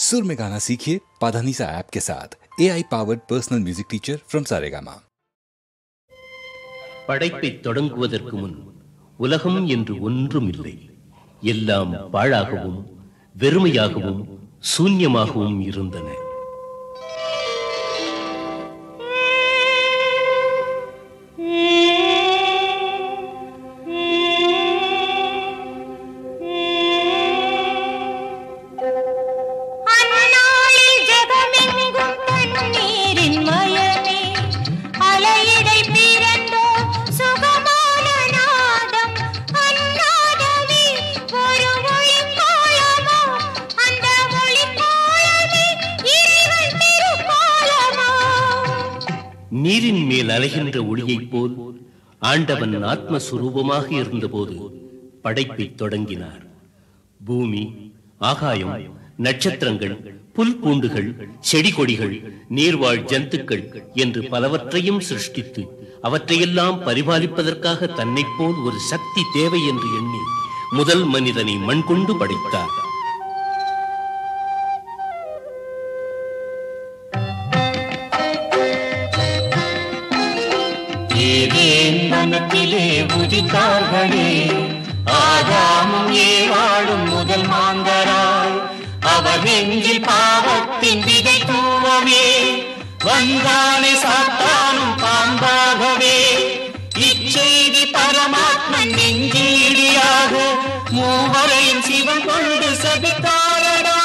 सुर में गाना सीखिए पाधानीसा ऐप के साथ। AI powered personal music teacher from Saregama. படைப்பை தொடங்குவதற்கு முன் உலகம் என்று ஒன்றும் இல்லை. எல்லாம் பாழாகவும் வெறுமையாகவும் சூன்யமாகவும் இருந்தன. நீரின் மேல் அலைகின்ற ஒளியைப் போல் ஆண்டவன் ஆத்மஸ்வரூபமாக இருந்தபோது படைப்பை தொடங்கினார். பூமி, ஆகாயம், நட்சத்திரங்கள், புல் பூண்டுகள், செடி கொடிகள், நீர்வாழ் ஜந்துக்கள் என்று பலவற்றையும் சிருஷ்டித்து அவற்றையெல்லாம் பரிபாலிப்பதற்காக தன்னைப் போல் ஒரு சக்தி தேவை என்று எண்ணி முதல் மனிதனை மண் கொண்டு படைத்தார். மனத்திலே உதித்தார்களே ஆதாமும் ஏவாளும் முதல் மாந்தராய், அவர் நெஞ்சில் பாவத்தின் விதை தூவவே வந்தானே சாத்தானும் பாம்பாகவே. இச்செய்தி பரமாத்மன் நெஞ்சீடியாக மூவரையும் சிவன் கொண்டு சபித்தாரடா.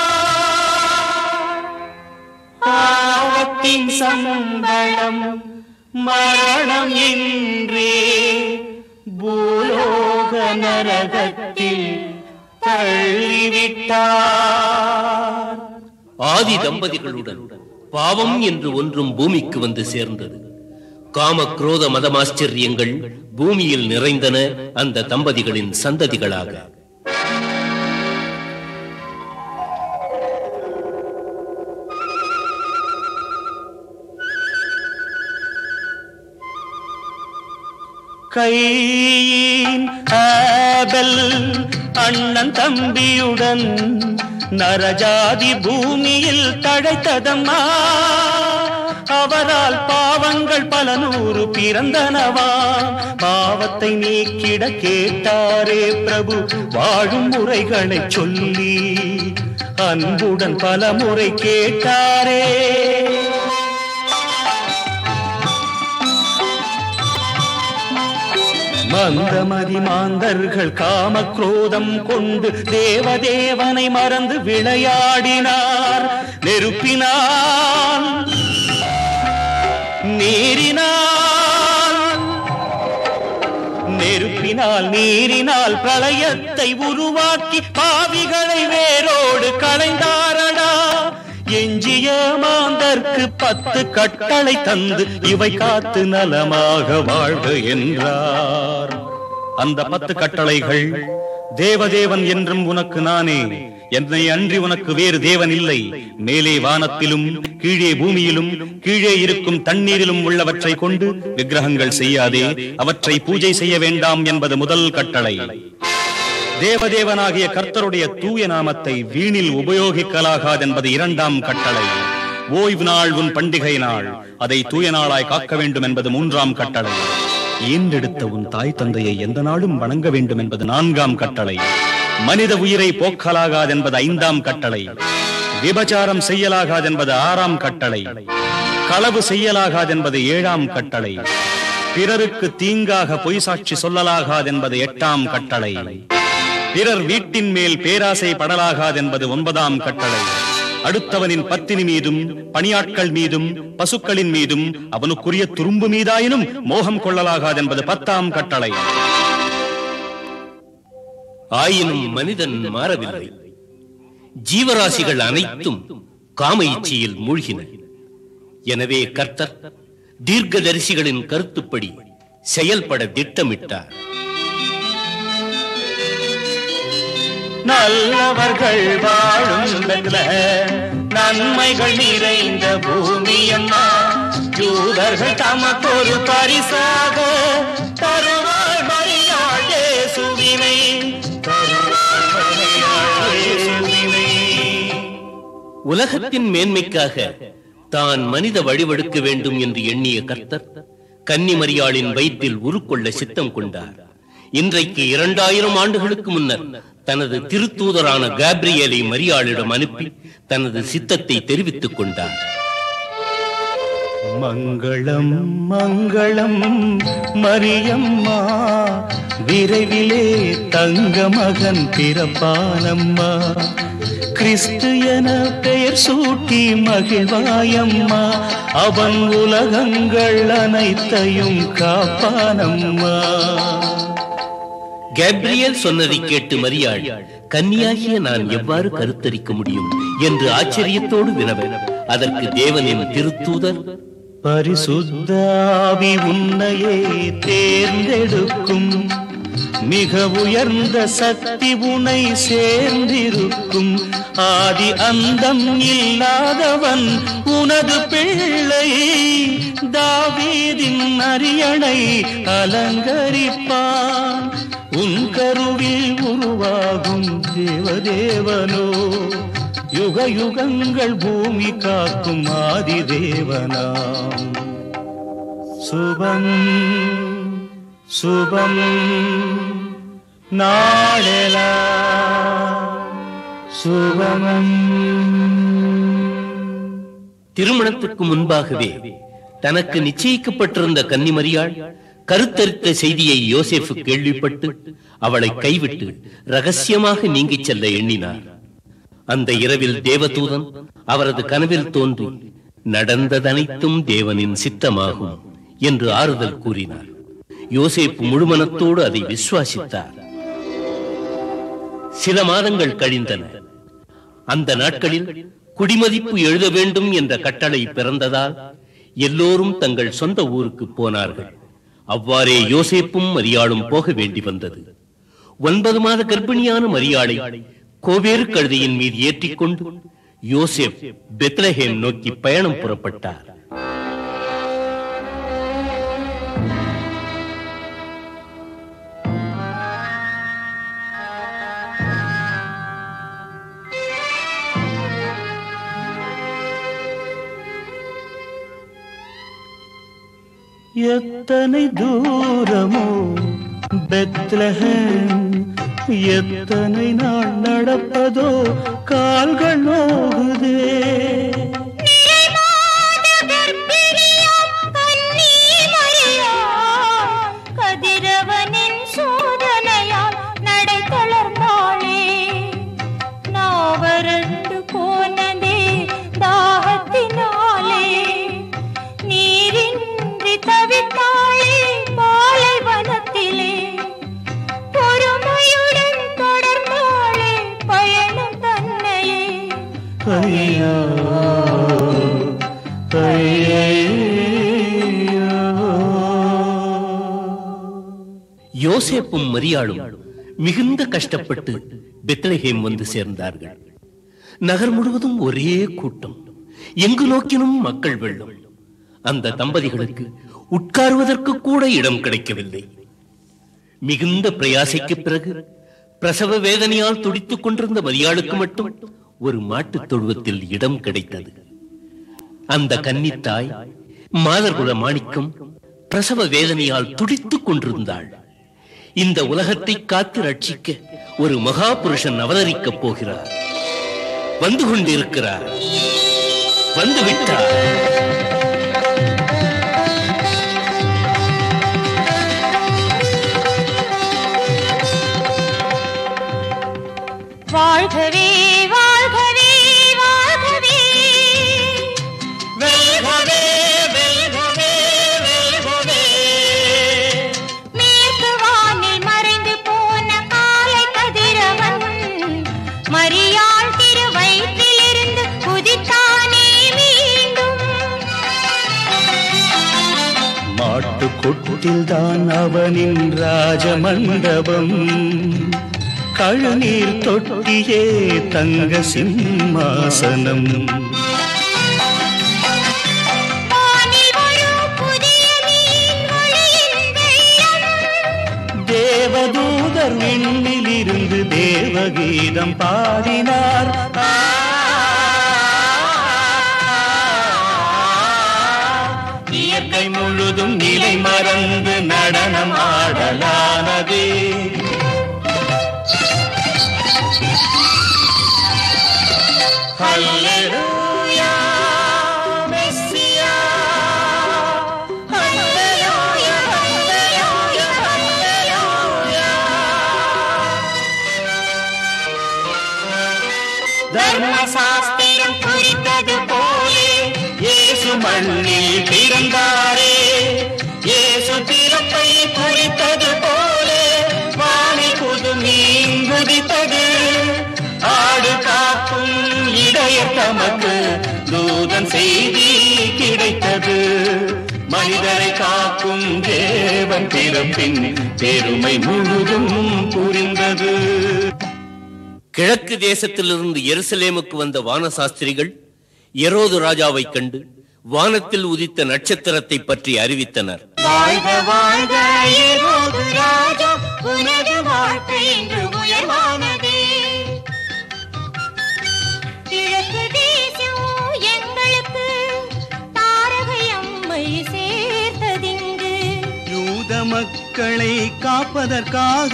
பாவத்தின் சம்பளம் மரணம் என்றே பூலோக நரகத்தில் தள்ளிவிட்டார். ஆதி தம்பதிகளுடன் பாவம் என்று ஒன்றும் பூமிக்கு வந்து சேர்ந்தது. காம குரோத மதமாச்சரியங்கள் பூமியில் நிறைந்தன அந்த தம்பதிகளின் சந்ததிகளாக. கையின் ஆபெல் அண்ணன் தம்பியுடன் நரஜாதி பூமியில் தழைத்ததம்மா. அவரால் பாவங்கள் பல நூறு பிறந்தனவா. பாவத்தை நீக்கிட கேட்டாரே பிரபு வாழும் முறைகளை சொல்லி அன்புடன் பல முறை கேட்டாரே. மந்தமதி மாந்தர்கள் காம குரோதம் கொண்டு தேவதேவனை மறந்து விளையாடினார். நெருப்பினால் நீரினால் பிரளயத்தை உருவாக்கி பாவிகளை வேரோடு களைந்தாரடா. எஞ்சிய மாந்தர்க்கு 10 கட்டளை தந்து இவை காத்து நலமாக வாழ்க என்றார். அந்த 10 கட்டளைகள், தேவதேவன் என்றும் உனக்கு நானே, என்னை அன்றி உனக்கு வேறு தேவன் இல்லை, மேலே வானத்திலும் கீழே பூமியிலும் கீழே இருக்கும் தண்ணீரிலும் உள்ளவற்றை கொண்டு விக்கிரகங்கள் செய்யாதே, அவற்றை பூஜை செய்ய வேண்டாம் என்பது முதல் கட்டளை. தேவதேவனாகிய கர்த்தருடைய தூய நாமத்தை வீணில் உபயோகிக்கலாகாதென்பது 2ஆம் கட்டளை. ஓய்வு நாள் உன் பண்டிகை நாள், அதை தூய நாளாய் காக்க வேண்டும் என்பது 3ஆம் கட்டளை. ஈன்றெடுத்த உன் தாய் தந்தையை எந்த நாளும் வணங்க வேண்டும் என்பது 4ஆம் கட்டளை. மனித உயிரை போக்கலாகாதென்பது 5ஆம் கட்டளை. விபச்சாரம் செய்யலாகாதென்பது 6ஆம் கட்டளை. களவு செய்யலாகாதென்பது 7ஆம் கட்டளை. பிறருக்கு தீங்காக பொய் சாட்சி சொல்லலாகாதென்பது 8ஆம் கட்டளை. பிறர் வீட்டின் மேல் பேராசை படலாகாதென்பது 9ஆம் கட்டளை. அடுத்தவனின் பத்தினி மீதும் பணியாட்கள் மீதும் பசுக்களின் மீதும் அவனுக்குரிய துரும்பு மீதாயினும் மோகம் கொள்ளலாகாதென்பது 10ஆம் கட்டளை. ஆயினும் மனிதன் மாறவில்லை. ஜீவராசிகள் அனைத்தும் காம இச்சையில் மூழ்கின. எனவே கர்த்தர் தீர்க்கதரிசிகளின் கருத்துப்படி செயல்பட திட்டமிட்டார். நல்லவர்கள் வாழும் நன்மைகள் நிறைந்த பூமியம்மா, யூதர்கள் தமக்கொரு பரிசாக தருவார் மரியாள் இயேசுவினை. உலகத்தின் மேன்மைக்காக தான் மனித வழிவெடுக்க வேண்டும் என்று எண்ணிய கர்த்தர் கன்னிமரியாளின் வயிற்றில் உருக்கொள்ள சித்தம் கொண்டார். இன்றைக்கு 2000 ஆண்டுகளுக்கு முன்னர் தனது திருத்தூதரான கேப்ரியேலை மரியாளிடம் அனுப்பி தனது சித்தத்தை தெரிவித்துக் கொண்டார். மங்களம் மங்களம் மரியம்மா, விரைவிலே தங்க மகன் பிறப்பானம்மா. கிறிஸ்து என பெயர் சூட்டி மகிழ்வாயம்மா, அவன் உலகங்கள் அனைத்தையும் காப்பானம்மா. கேப்ரியேல் சொன்னதை கேட்டு மரியாள், கன்னியாகிய நான் எவ்வாறு கருத்தரிக்க முடியும் என்று ஆச்சரியத்தோடு வினவ, அதற்கு தேவனின் திருத்தூதர், பரிசுத்த ஆவி உன்னையே தேர்ந்தெடுக்கும், மிக உயர்ந்த சக்தி உனை சேர்ந்திருக்கும், ஆதி அந்தம் இல்லாதவன் உனது பிள்ளை, தாவீதின் அரியணை அலங்கரிப்பான், உன் கருவில் உருவாகும் தேவதேவனோ, யுக யுகங்கள் பூமி காக்கும் ஆதி தேவனாம். சுபம் சுபம் நாளெலா சுபமம். திருமணத்துக்கு முன்பாகவே தனக்கு நிச்சயிக்கப்பட்டிருந்த கன்னிமரியாள் கருத்தரித்த செய்தியை யோசேப்பு கேள்விப்பட்டு அவளை கைவிட்டு ரகசியமாக நீங்கிச் செல்ல எண்ணினார். அந்த இரவில் தேவதூதன் அவரது கனவில் தோன்றி நடந்ததனைத்தும் தேவனின் சித்தமாகும் என்று ஆறுதல் கூறினார். யோசேப்பு முழுமனத்தோடு அதை விசுவாசித்தார். சில மாதங்கள் கழிந்தன. அந்த நாட்களில் குடிமதிப்பு எழுத வேண்டும் என்ற கட்டளை பிறந்ததால் எல்லோரும் தங்கள் சொந்த ஊருக்கு போனார்கள். அவ்வாறே யோசேப்பும் மரியாளும் போக வேண்டி வந்தது. 9 மாத கர்ப்பிணியான மரியாளை கோவேறு கழுதையின் மீது ஏற்றிக்கொண்டு யோசேப் பெத்லஹேம் நோக்கி பயணம் புறப்பட்டார். எத்தனை தூரமோ பெத்லஹேம், எத்தனை நாள் நடப்பதோ கால்கள் நோகுதே. கதிரவனின் சோதனையால் நடை தளர்ந்தாளே, நாவரண்டு போனதே தாகத்தினாலே, நீரின்றி தவித்தாளே பாலைவனத்திலே, பொறுமையுடன் தொடர்ந்தாளே பயணம் தன்னையே. ஐயா யோசேப்பும் மரியாளும் மிகுந்த கஷ்டப்பட்டு பெத்லஹேம் வந்து சேர்ந்தார்கள். நகர் முழுவதும் ஒரே கூட்டம், எங்கு நோக்கினும் மக்கள் வெள்ளம். அந்த தம்பதிகளுக்கு உட்காருவதற்கு கூட இடம் கிடைக்கவில்லை. மிகுந்த பிரயாசைக்கு பிறகு பிரசவ வேதனையால் துடித்துக் கொண்டிருந்த மரியாளுக்கு மட்டும் ஒரு மாட்டுத் தொழுவத்தில் இடம் கிடைத்தது. அந்த கன்னித்தாய் மாதர்குல மாணிக்கம் பிரசவ வேதனையால் துடித்துக் கொண்டிருந்தாள். இந்த உலகத்தை காத்து ரட்சிக்க ஒரு மகா புருஷன் அவதரிக்கப் போகிறார். வந்து கொண்டிருக்கிறார், வந்துவிட்டார். வாழ்கவே வாழ்கவே வாழ்கவே, வெல்கவே வெல்கவே வெல்கவே, மேற்கு வானில் மறைந்து போன காலை கதிரவன் மரியாள் திருவயிற்றிலிருந்து குதித்தானே மீண்டும். மாட்டு கொட்டில்தான் அவனின் ராஜமண்டபம், கழுநீர் தொட்டியே தங்க சிம்மாசனம். தேவதூதர் விண்ணிலிருந்து தேவகீதம் பாடினார். என்னை மறந்து நடனம் ஆடலானதே. ஹல்லேலூயா மெஸ்ஸியா, ஹல்லேலூயா ஹல்லேலூயா ஹல்லேலூயா. தர்மசாஸ்திரம் குறித்தது போலே இயேசு மண்ணில் பிறந்தாரே. இயேசு பிறப்பை குறித்தது போலே வானில் புது மீன் குதித்தது. ஆடு காக்கும் இடைய தமக்கு தூதன் செய்தி கிடைத்தது. மனிதரை காக்கும் தேவன் பிறப்பின் பெருமை முழுதும் புரிந்தது. கிழக்கு தேசத்திலிருந்து எருசலேமுக்கு வந்த வானசாஸ்திரிகள் எரோது ராஜாவை கண்டு வானத்தில் உதித்த நட்சத்திரத்தை பற்றி அறிவித்தனர். வாழ்க வாழ்க எரோது ராஜா, உனது வாழ்க்கை என்று உயர்வானதே. கிழக்கு தேசம் எங்களுக்கு தாரகை அம்மை சேர்த்ததிங்கு. யூத மக்களை காப்பதற்காக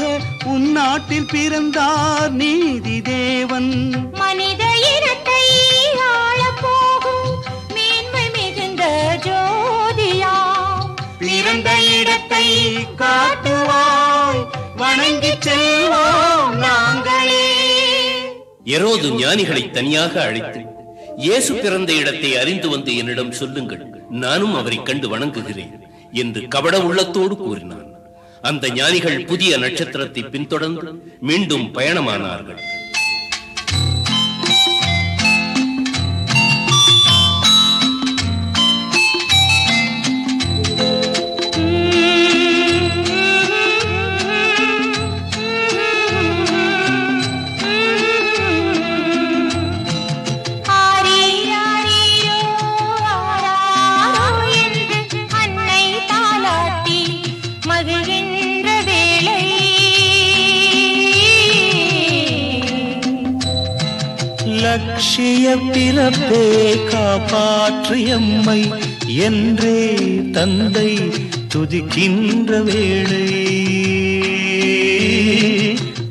உன் நாட்டில் பிறந்தார் நீதி தேவன். மனித இனத்தை ஆளப் போகும் மேன்மை மிகுந்த ஜோதியாம். பிறந்த இடத்தை காட்டுவாய், வணங்கி செல்வோம் நாங்களே. எரோது ஞானிகளை தனியாக அழைத்து, இயேசு பிறந்த இடத்தை அறிந்து வந்து என்னிடம் சொல்லுங்கள், நானும் அவரை கண்டு வணங்குகிறேன் என்று கபட உள்ளத்தோடு கூறினான். அந்த ஞானிகள் புதிய நட்சத்திரத்தை பின்தொடர்ந்து மீண்டும் பயணமானார்கள். லட்சிய பிறப்பே காப்பாற்றியம்மை என்றே தந்தை துதிக்கின்ற வேளை,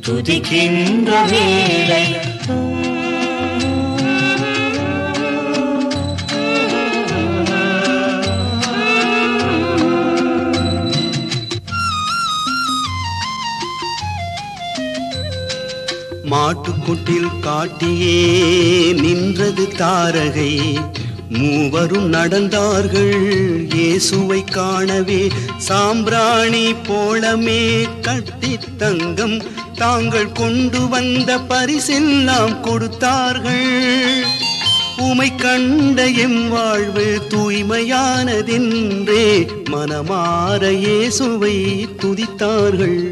துதிக்கின்ற வேளை. மாட்டுக்குட்டில் காட்டியே நின்றது தாரகை. மூவரும் நடந்தார்கள் இயேசுவை காணவே. சாம்பிராணி போலமே கட்டி தங்கம் தாங்கள் கொண்டு வந்த பரிசெல்லாம் கொடுத்தார்கள். உமை கண்ட எம் வாழ்வு தூய்மையானதென்றே மனமாற இயேசுவை துதித்தார்கள்.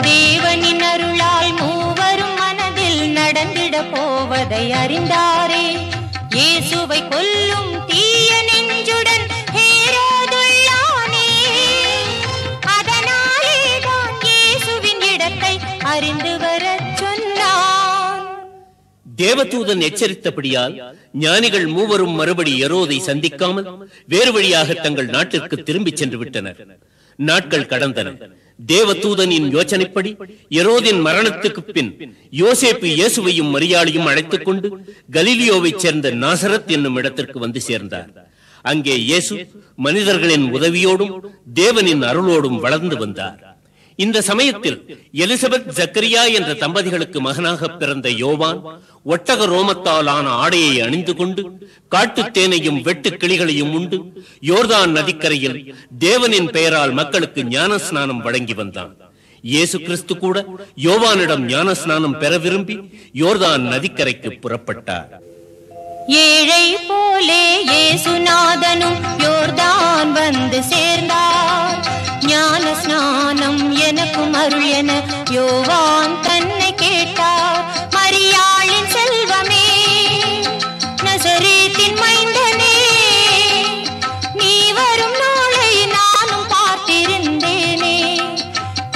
தேவனின் அருளால் மூவரும் மனதில் நடந்திட போவதை அறிந்தாரே. இயேசுவை கொல்லும் தீய நெஞ்சுடன் ஹேரோதுள்ளானே. அதனாலேதான் இயேசுவின் இடத்தை அறிந்து வரச் சொன்னான். தேவதூதன் எச்சரித்தபடியால் ஞானிகள் மூவரும் மறுபடி எரோதை சந்திக்காமல் வேறு வழியாக தங்கள் நாட்டிற்கு திரும்பிச் சென்று விட்டனர். நாட்கள் கடந்தன. தேவதூதனின் யோசனைப்படி எரோதின் மரணத்துக்கு பின் யோசேப்பு இயேசுவையும் மரியாளையும் அழைத்துக் கொண்டு கலிலியோவைச் சேர்ந்த நாசரத் என்னும் இடத்திற்கு வந்து சேர்ந்தார். அங்கே இயேசு மனிதர்களின் உதவியோடும் தேவனின் அருளோடும் வளர்ந்து வந்தார். இந்த சமயத்தில் எலிசபெத் ஜக்கரியா என்ற தம்பதிகளுக்கு மகனாக பிறந்த யோவான் ஒட்டக ரோமத்தால் ஆன ஆடையை அணிந்து கொண்டு காட்டு தேனையும் வெட்டு கிளிகளையும் உண்டு யோர்தான் நதிக்கரையில் தேவனின் பெயரால் மக்களுக்கு ஞான ஸ்நானம் வழங்கி வந்தான். இயேசு கிறிஸ்து கூட யோவானிடம் ஞான ஸ்நானம் பெற விரும்பி யோர்தான் நதிக்கரைக்கு புறப்பட்டார். ஏழை போலே இயேசுநாதனும் யோர்தான் வந்து சேர்ந்தார். ஞான ஸ்நானம் எனக்கும் அருள் என யோவான் தன்னை கேட்டார். மரியாளின் செல்வமே, நசரேத்தின் மைந்தனே, நீ வரும் நாளை நானும் பார்த்திருந்தேனே.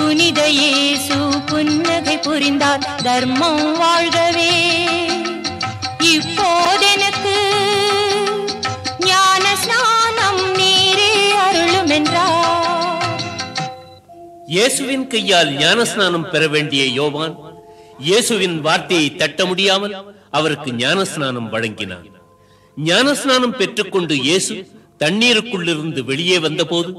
புனித இயேசு புன்னகை புரிந்தார், தர்மம் வாழ்கவே. இப்போதெனக்கு இயேசுவின் கையால் ஞானஸ்நானம் பெற வேண்டிய யோவான் இயேசுவின் வார்த்தையை தட்ட முடியாமல் அவருக்கு ஞானஸ்நானம் வழங்கினான். ஞானஸ்நானம் பெற்றுக்கொண்டு இயேசு தண்ணீருக்குள்ளிருந்து வெளியே வந்தபோது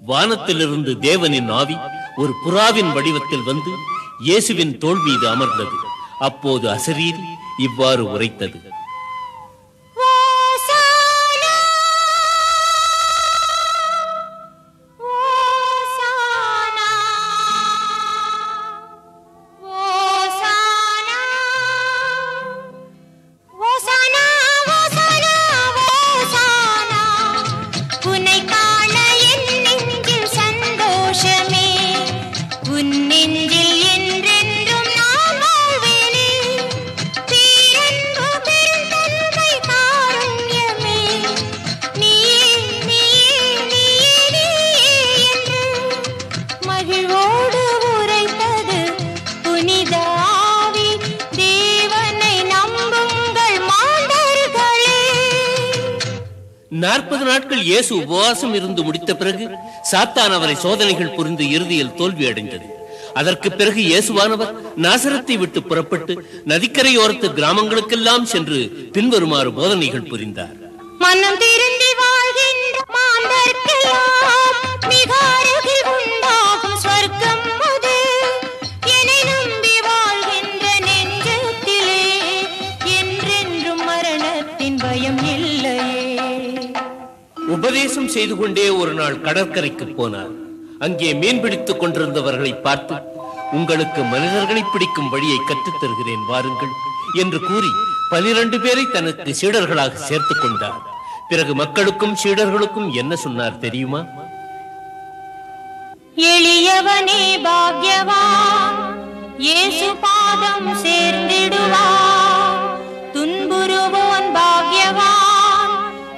வானத்திலிருந்து தேவனின் ஆவி ஒரு புறாவின் வடிவத்தில் வந்து இயேசுவின் தோள் மீது அமர்ந்தது. அப்போது அசரீரி இவ்வாறு உரைத்தது: நாட்கள் இயேசு உபவாசம் இருந்து முடித்த பிறகு சாத்தான் அவரை சோதனைகள் புரிந்து இறுதியில் தோல்வி அடைந்தது. அதற்கு பிறகு இயேசுவானவர் நாசரத்தை விட்டு புறப்பட்டு நதிக்கரையோரத்து கிராமங்களுக்கெல்லாம் சென்று பின்வருமாறு போதனைகள் புரிந்தார். மனம் திருந்தி வாழ்கின்ற மாந்தர்க்கெல்லாம் மிக அருகில் உண்டாகும் சொர்க்கம் அது. என்னை நம்பி வாழ்கின்ற நெஞ்சத்திலே என்றென்றும் மரணத்தின் பயம் இல்லையே. உபதேசம் செய்து கொண்டே ஒரு நாள் கடற்கரைக்கு போனார். அங்கே மீன் பிடித்துக் கொண்டிருந்தவர்களை பார்த்து, உங்களுக்கு மனிதர்களை பிடிக்கும் வழியை கற்றுத் தருகிறேன் வாருங்கள் என்று கூறி 12 பேரை தனக்கு சீடர்களாக சேர்த்துக் கொண்டார். பிறகு மக்களுக்கும் சீடர்களுக்கும் என்ன சொன்னார் தெரியுமா? எளியவனே பாக்யவான், இயேசு பாதம் சேர்ந்திடுவான். துன்புறுவோன் பாக்யவான்,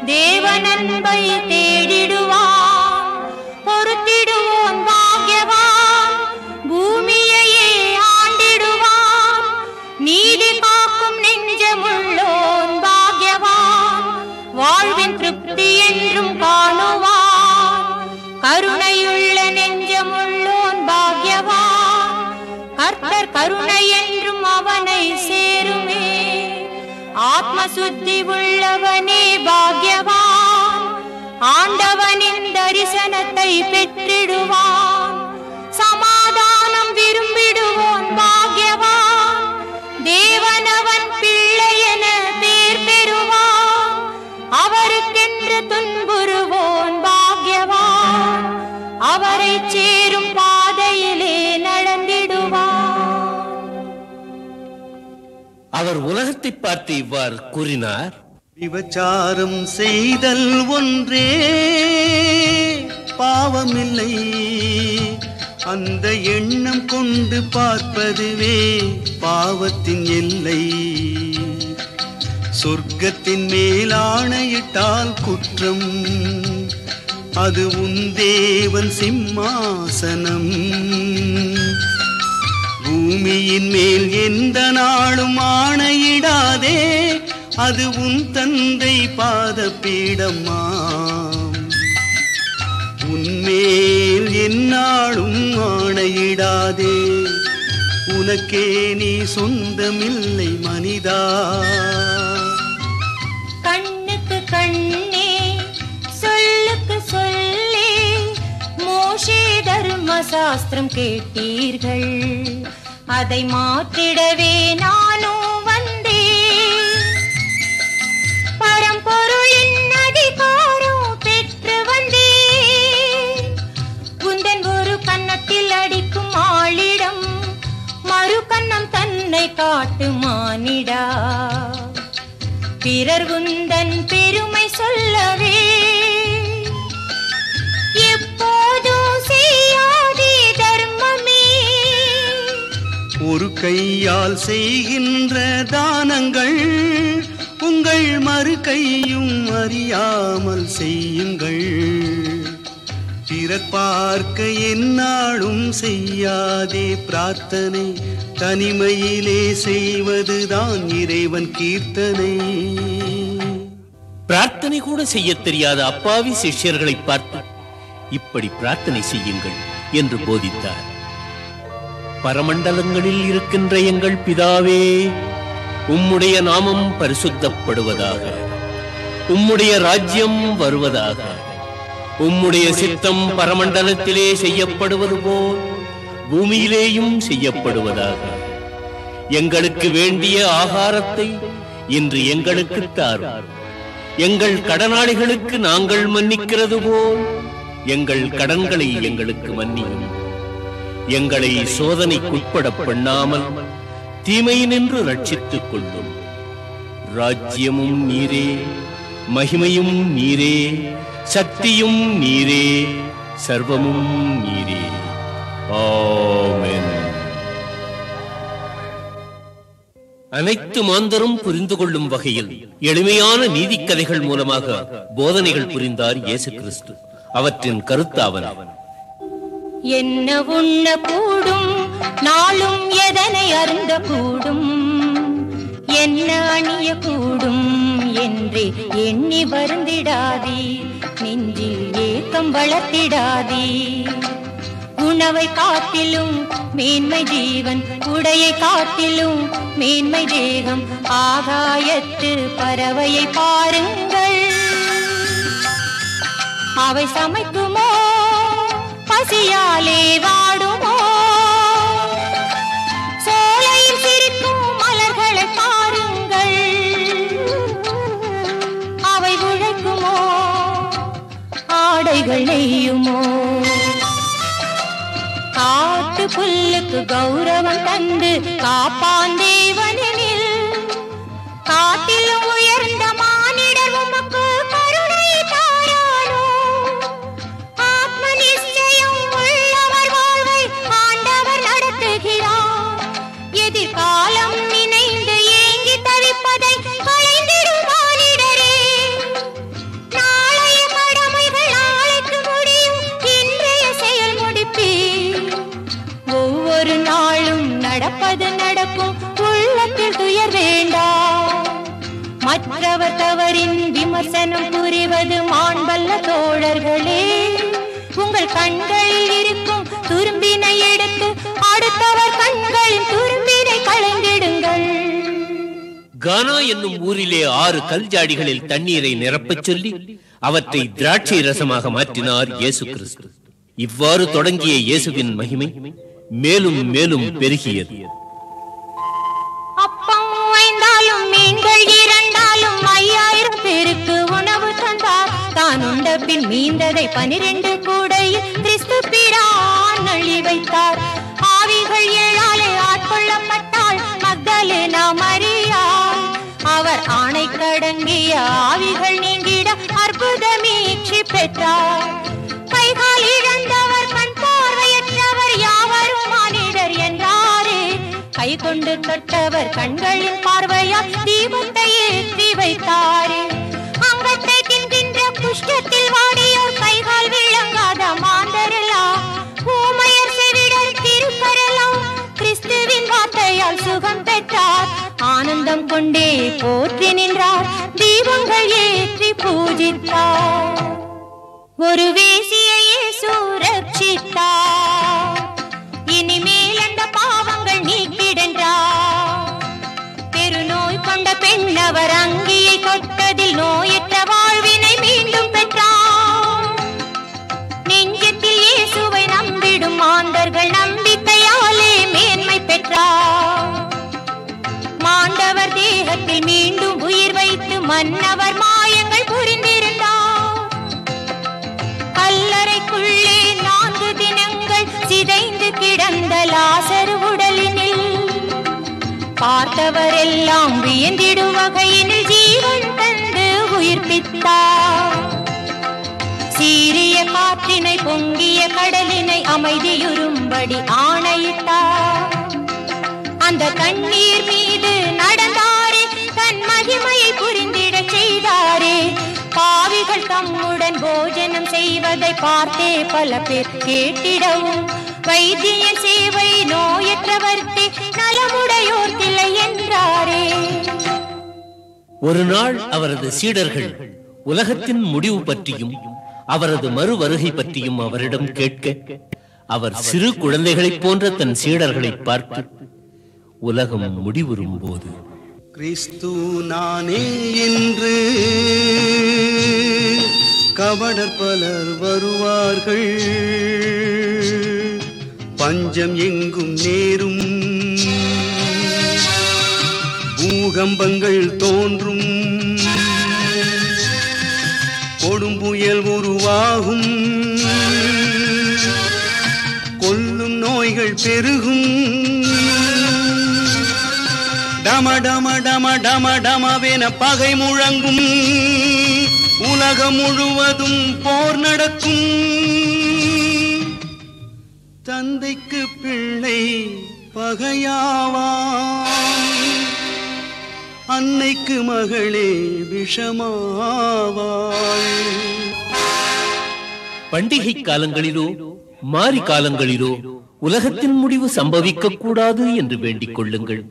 தேவனன்பை தேடிடுவான். பொறுத்திடுவோன் பாக்யவான், பூமியையே ஆண்டிடுவான். நீதி காக்கும் நெஞ்சமுள்ளோன் பாக்யவான், வாழ்வின் திருப்தி என்றும் காணுவான். கருணையுள்ள நெஞ்சமுள்ளோன் பாக்யவான், கர்த்தர் கருணை என்றும் அவனை சேருமே. ஆத்ம சுத்தி உள்ளவனே பாக்யவான், ஆண்டவனின் தரிசனத்தை பெற்றிடுவான். சமாதானம் விரும்பிடுவோன் பாக்யவான், தேவனவன் பிள்ளை என பேர் பெறுவான். அவருக்கென்று துன்புறுவோன் பாக்யவான், அவரை சேரும் பாதையிலே நடந்திடுவான். அவர் உலகத்தை பார்த்து இவ்வாறு கூறினார்: விபச்சாரம் செய்தல் ஒன்றே பாவமில்லை, அந்த எண்ணம் கொண்டு பார்ப்பதுவே பாவத்தின் எல்லை. சொர்க்கத்தின் மேலாணையிட்டால் குற்றம், அது உன் தேவன் சிம்மாசனம். பூமியின் மேல் எந்த நாளும் ஆணையிடாதே, அது உன் தந்தை பாதபீடமாம். உன்மேல் எந்நாளும் ஆணையிடாதே, உனக்கே நீ சொந்தமில்லை மனிதா. கண்ணுக்கு கண்ணே, சொல்லுக்கு சொல்லே, மோசே தர்ம சாஸ்திரம் கேட்டீர்கள், அதை மாற்றிடவே நானும் வந்தேன். பரம்பொருளின் அதிகாரம் பெற்று வந்தேன். குந்தன் ஒரு கன்னத்தில் அடிக்கும் ஆளிடம் மறு கன்னம் தன்னை காட்டு மானிடா. பிறர் குந்தன் பெருமை சொல்லவே எப்போதும் செய்யாதே தர்மமே. ஒரு கையால் செய்கின்ற தானங்கள் உங்கள் மறு கையும் அறியாமல் செய்யுங்கள். பிறர் பார்க்க எந்நாளும் செய்யாதே பிரார்த்தனை, தனிமையிலே செய்வதுதான் இறைவன் கீர்த்தனை. பிரார்த்தனை கூட செய்ய தெரியாத அப்பாவி சிஷ்யர்களை பார்த்து, இப்படி பிரார்த்தனை செய்யுங்கள், என்று போதித்தார். பரமண்டலங்களில் இருக்கின்ற எங்கள் பிதாவே, உம்முடைய நாமம் பரிசுத்தப்படுவதாக, உம்முடைய ராஜ்யம் வருவதாக, உம்முடைய சித்தம் பரமண்டலத்திலே செய்யப்படுவது போல் பூமியிலேயும் செய்யப்படுவதாக. எங்களுக்கு வேண்டிய ஆகாரத்தை இன்று எங்களுக்கு தாரும். எங்கள் கடனாளிகளுக்கு நாங்கள் மன்னிக்கிறது போல் எங்கள் கடன்களை எங்களுக்கு மன்னியும். எங்களை சோதனைக்குட்பட பண்ணாமல் தீமையினின்று ரட்சித்துக் கொள்ளும். ராஜ்யமும் நீரே, மகிமையும் நீரே, சக்தியும் நீரே, சர்வமும் நீரே. ஆமென். அனைத்து மாந்தரும் புரிந்து கொள்ளும் வகையில் எளிமையான நீதிக்கதைகள் மூலமாக போதனைகள் புரிந்தார் இயேசு கிறிஸ்து. அவற்றின் கருத்தாவன: என்ன உண்ண கூடும், நாளும் எதனை அருந்த கூடும், என்ன அணிய கூடும் என்று எண்ணி வருந்திடாதே, நெஞ்சில் ஏக்கம் வளர்த்திடாதே. உணவை காட்டிலும் மேன்மை ஜீவன், உடையை காட்டிலும் மேன்மை தேகம். ஆகாயத்து பறவையை பாருங்கள், அவை சமைக்குமோ, பசியாலே வாடுமோ? சோலையில் சிரிக்கும் மலர்களை பாருங்கள், அவை உழைக்குமோ, ஆடைகள் நெய்யுமோ? காட்டு புல்லுக்கு கௌரவம் தந்து காப்பான் தேவனில், காட்டிலும் உயர்ந்த மானிடர் உமக்கு கருணை தாரானோ? ஆத்ம நிச்சயம் உள்ளவர் வாழ்வை ஆண்டவர் நடத்துகிறார். எதிர்காலம் நினைந்து ஏங்கி தவிப்பதை களைந்திடும் மானிடரே. நாளைய கடமைகள் நாளைக்கு முடியும், இன்றைய செயல் முடிப்பீர். ஒவ்வொரு நாளும் நடப்பது நடக்கும், உள்ளத்தில் துயர் வேண்டாம். மற்றவர் தவறின் விமர்சனம் புரிவது மாண்பல்ல தோழர்களே. உங்கள் கண்களில் இருக்கும் துரும்பினை எடுத்து அடுத்தவர் கண்களின் துரும்பினை களைந்திடுங்கள். கானா என்னும் ஊரிலே 6 கல் ஜாடிகளில் தண்ணீரை நிரப்பச் சொல்லி அவற்றை திராட்சை ரசமாக மாற்றினார் இயேசு கிறிஸ்து. இவ்வாறு தொடங்கிய இயேசுவின் மகிமை மேலும் மேலும் பெருகியது. அப்பம் 5 மீன்கள் 2 5000 பேருக்கு உணவு தந்தார். தான் உண்ட பின் மீந்ததை 12 கூடையில் கிறிஸ்து பிரான் அள்ளி வைத்தார். ஆவிகள் 7 ஆட்கொள்ளப்பட்டாள் மக்தலேனா மரியாள். அவர் ஆணை கடங்கிய ஆவிகள் நீங்கிட அற்புத மீட்சி பெற்றார். கைகால் இழந்தவர், கண் பார்வையற்றவர் யாவரும் மானிடர் என்றாரே. கை கொண்டு தொட்டவர் கண்களின் பார்வையால் தீபத்தை ஏற்றி வைத்தாரே. அங்கத்தை தின்கின்ற குஷ்டத்தில் வாடியோர், கைகால் விளங்காத மாந்தரெல்லாம், ஊமையர் செவிடர் திருக்கரெல்லாம் கிறிஸ்துவின் வார்த்தையால் சுகம் பெற்றார். ஆனந்தம் கொண்டே போற்றி நின்றார், தீபங்கள் ஏற்றி பூஜித்தார். ஒரு வேசியையே சுரட்சித்தார், இனிமேல் அந்த பாவங்கள் நீக்கிடென்றார். பெருநோய் கொண்ட பெண்ணவர் அங்கியை தொட்டதில் நோயற்ற வாழ்வினை மீண்டும் பெற்றார். நெஞ்சத்தில் இயேசுவை நம்பிடும் மாந்தர்கள் நம்பிக்கையாலே மேன்மை பெற்றார். மாண்டவர் தேகத்தில் மீண்டும் உயிர் வைத்து மன்னவர் மாயங்கள் புரிந்திருந்தார். கல்லறைக்குள்ளே 4 தினங்கள் சிதைந்து கிடந்த லாசரு உடலினில் பார்த்தவரெல்லாம் வியந்திடும் வகையினில் ஜீவன் தந்து உயிர்ப்பித்தார். சீரிய காற்றினை பொங்கிய கடலினை அமைதியுறும்படி ஆணையிட்டார். அந்த தண்ணீர் மீது நடந்தாரே, தன் மகிமையை புரிந்திட செய்தாரே. பாவிகள் தம்முடன் போஜனம் செய்வதை பார்த்தே பல பேர் கேட்டிடவும், வைத்திய சேவை நோயற்றவர்க்கே நலமுடையோர்க்கில்லை என்றாரே. ஒரு நாள் அவரது சீடர்கள் உலகத்தின் முடிவு பற்றியும் அவரது மறு வருகை பற்றியும் அவரிடம் கேட்க, அவர் சிறு குழந்தைகளைப் போன்ற தன் சீடர்களை பார்த்து, உலகம் முடிவுறும் போது கிறிஸ்து நானே என்று கபடர் பலர் வருவார்கள், பஞ்சம் எங்கும் நேரும், பூகம்பங்கள் தோன்றும், கொடும்புயல் உருவாகும், கொல்லும் நோய்கள் பெருகும், டம டம டம டம டமவென பகை முழங்கும், உலகம் முழுவதும் போர் நடக்கும். தந்தைக்கு பிள்ளை பகையாவான், அன்னைக்கு மகளே விஷமாவாள். பண்டிகை காலங்களிலோ மாரி காலங்களிலோ உலகத்தின் முடிவு சம்பவிக்க கூடாது என்று வேண்டிக் கொள்ளுங்கள்.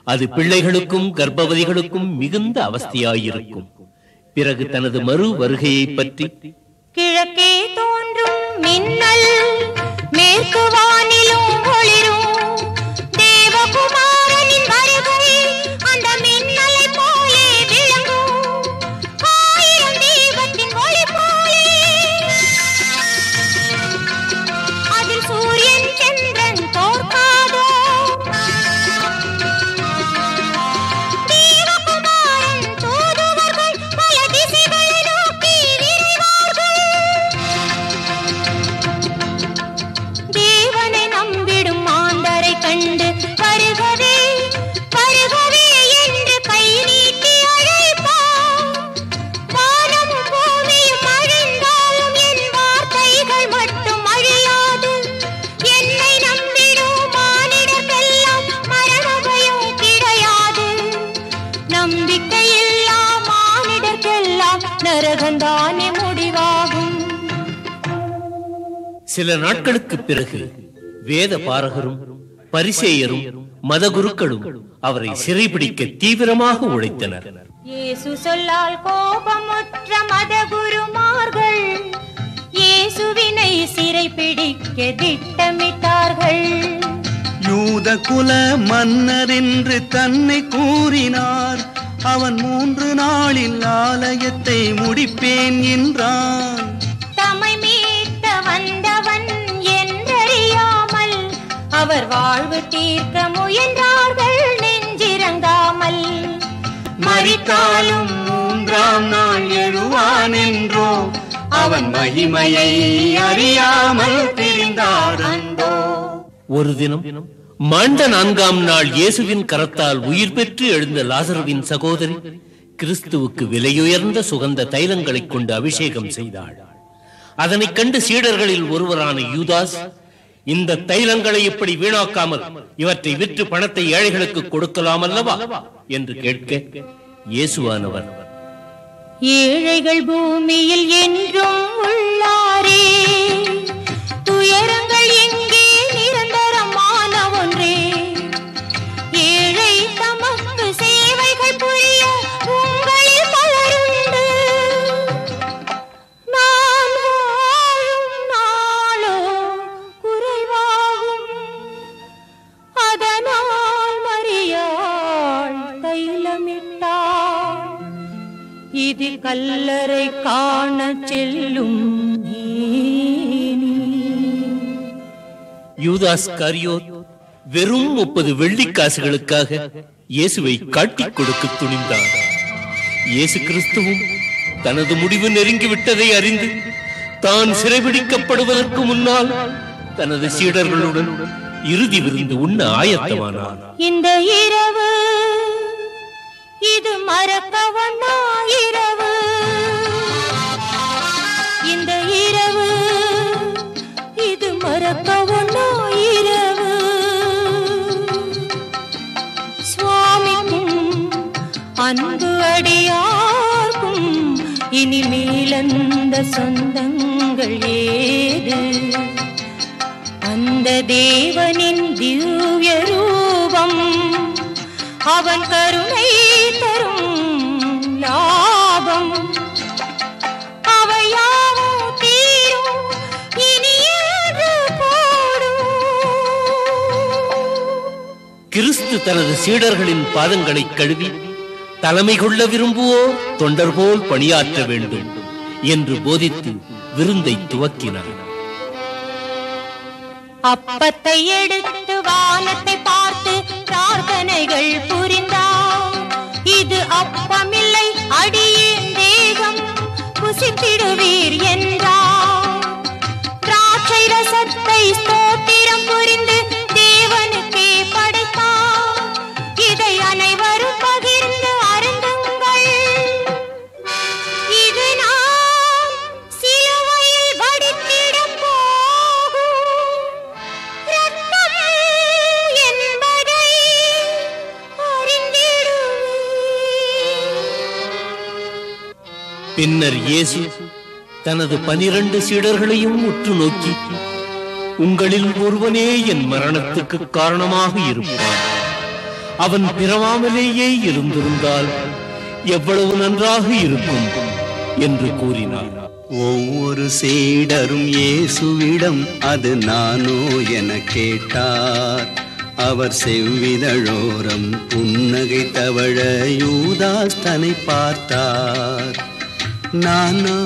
அது பிள்ளைகளுக்கும் கர்ப்பவதிகளுக்கும் மிகுந்த அவஸ்தையாயிருக்கும். பிறகு தனது மறு வருகையை பற்றி, கிழக்கே தோன்றும் மின்னல் மேற்கு வானிலும் ஒளிரும், தேவகுமாரனின் வருகை அந்த மின்னலை போலே விளங்கும், ஆயிரம் தீபத்தின் ஒளி போலே அதில் சூரியன் சந்திரன் தோற்காதோ. தேவகுமாரன் தூதுவர்கள் பல திசைகளை நோக்கி விரைவார்கள். தேவனை நம்பிடும் மாந்தரை கண்டு வருகவே வருகவே என்று கை நீட்டி அழைப்பார். வானமும் பூமியும் அழிந்தாலும் என் வார்த்தைகள் மட்டும் அழியாது. என்னை நம்பிடும் மானிடர்க்கெல்லாம் மரண பயம் கிடையாது. நம்பிக்கையில்லா மானிடர்க்கெல்லாம் நரகந்தானே முடிவாகும். சில நாட்களுக்கு பிறகு வேத பாரகரும் பரிசேயரும் மதகுருக்களும் அவரை சிறைபிடிக்க தீவிரமாக உழைத்தனர். இயேசு சொல்லால் கோபமுற்ற மதகுருமார்கள் இயேசுவினை சிறைபிடிக்க திட்டமிட்டார்கள். யூத குல மன்னர் என்று தன்னை கூறினார், அவன் 3 நாளில் ஆலயத்தை முடிப்பேன் என்றான். தம்மை மீட்க வந்தவன் என்றறியாமல் அவர் வாழ்வு தீர்க்க முயன்றார்கள் நெஞ்சிரங்காமல். மரித்தாலும் 3ஆம் நாள் எழுவான் என்றோ அவன் மகிமையை அறியாமல் திரிந்தார் அந்தோ. ஒரு தினம் மாண்ட 4ஆம் நாள் இயேசுவின் கரத்தால் உயிர் பெற்று எழுந்த லாசருவின் சகோதரி கிறிஸ்துவுக்கு விலையுயர்ந்த சுகந்த தைலங்களைக் கொண்டு அபிஷேகம் செய்தாள். அதனைக் கண்டு சீடர்களில் ஒருவரான யூதாஸ், இந்த தைலங்களை எப்படி வீணாக்காமல் இவற்றை விற்று பணத்தை ஏழைகளுக்கு கொடுக்கலாம் அல்லவா என்று கேட்க, இயேசுவானவர், ஏழைகள் பூமியில் என்றும் உள்ளாரே, துயரங்கள் எங்கே நிரந்தரமான ஒன்றே. ஏழை தமக்கு சேவைகள் புரிய உங்களில் பலருண்டு. நான் வாழும் நாளோ குறைவாகும், அதனால் மரியாள் தைலமிட்டாள். இது கல்லறை காண செல்லும் நீ. யூதாஸ் காரியோத் வெறும் 30 வெள்ளிக்காசுகளுக்காக இயேசுவை காட்டிக் கொடுக்க துணிந்தார். இயேசு கிறிஸ்துவும் தனது முடிவு நெருங்கிவிட்டதை அறிந்து தான் சிறைபிடிக்கப்படுவதற்கு முன்னால் தனது சீடர்களுடன் இறுதி விருந்து உண்ண ஆயத்தமானார். இந்த இரவு இது மறக்கவண்ணா இரவு, இந்த இரவு இது மறக்கவண்ணா இரவு. சுவாமிக்கும் அன்பு அடியார்க்கும் இனிமேலந்த சொந்தங்கள் ஏது. அந்த தேவனின் திவ்ய ரூபம், அவன் கருணை தரும் லாபம். அவையாவும் தீரும் இனி என்று கிறிஸ்து தனது சீடர்களின் பாதங்களை கழுவி தலைமை கொள்ள விரும்புவோர் தொண்டர் போல் பணியாற்ற வேண்டும் என்று போதித்து விருந்தை துவக்கினார். அப்பத்தை எடுத்து வானத்தை பார்த்து பிரார்த்தனைகள் புரிந்தார். இது அப்பமில்லை அடியேன் தேகம், புசித்திடுவீர் என்றார். திராட்சை ரசத்தை ஸ்தோத்திரம் புரிந்து தேவனுக்கே படைத்தார். இதை அனைவரும் பகிர்ந்து அருந்துங்கள். இது நான் சிலுவையில் வடித்திடப் போகும் இரத்தம் என்பதை அறிந்திடுவீர். பின்னர் இயேசு தனது 12 சீடர்களையும் உற்று நோக்கி, உங்களில் ஒருவனே என் மரணத்துக்கு காரணமாக இருப்பான். அவன் பிறவாமலேயே இருந்திருந்தால் எவ்வளவு நன்றாக இருக்கும் என்று கூறினார். ஒவ்வொரு சீடரும் இயேசுவிடம் அது நானோ என கேட்டார். அவர் செவ்விதழோரம் புன்னகை தவழ யூதாஸ் தன்னை பார்த்தார். நானா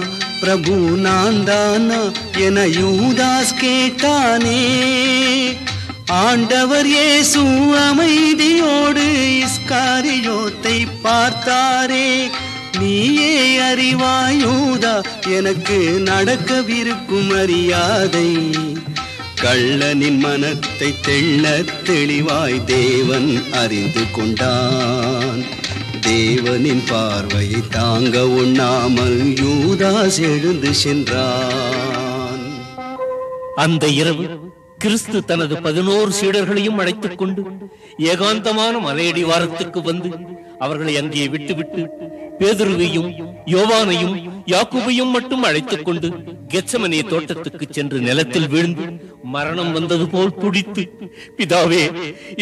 பிரபு நான் தானா என யூதாஸ் கேட்டானே. ஆண்டவர் இயேசு அமைதியோடு இஸ்காரியோத்தை பார்த்தாரே. நீயே அறிவாயூதா எனக்கு நடக்கவிருக்கும் மரியாதை. கள்ளனின் மனத்தை தெள்ளத் தெளிவாய் தேவன் அறிந்து கொண்டான். தேவனின் பார்வையை தாங்க உண்ணாமல் யூதாஸ் எழுந்து சென்றான். அந்த இரவு கிறிஸ்து தனது 11 சீடர்களையும் அழைத்துக் கொண்டு ஏகாந்தமான மலையடிவாரத்துக்கு வந்து அவர்களை அங்கே விட்டுவிட்டு பேதுருவையும் யோவானையும் யாக்கோபையும் மட்டும் அழைத்துக் கொண்டு கெத்செமனே தோட்டத்துக்கு சென்று நிலத்தில் வீழ்ந்து மரணம் வந்தது போல் துடித்து, பிதாவே,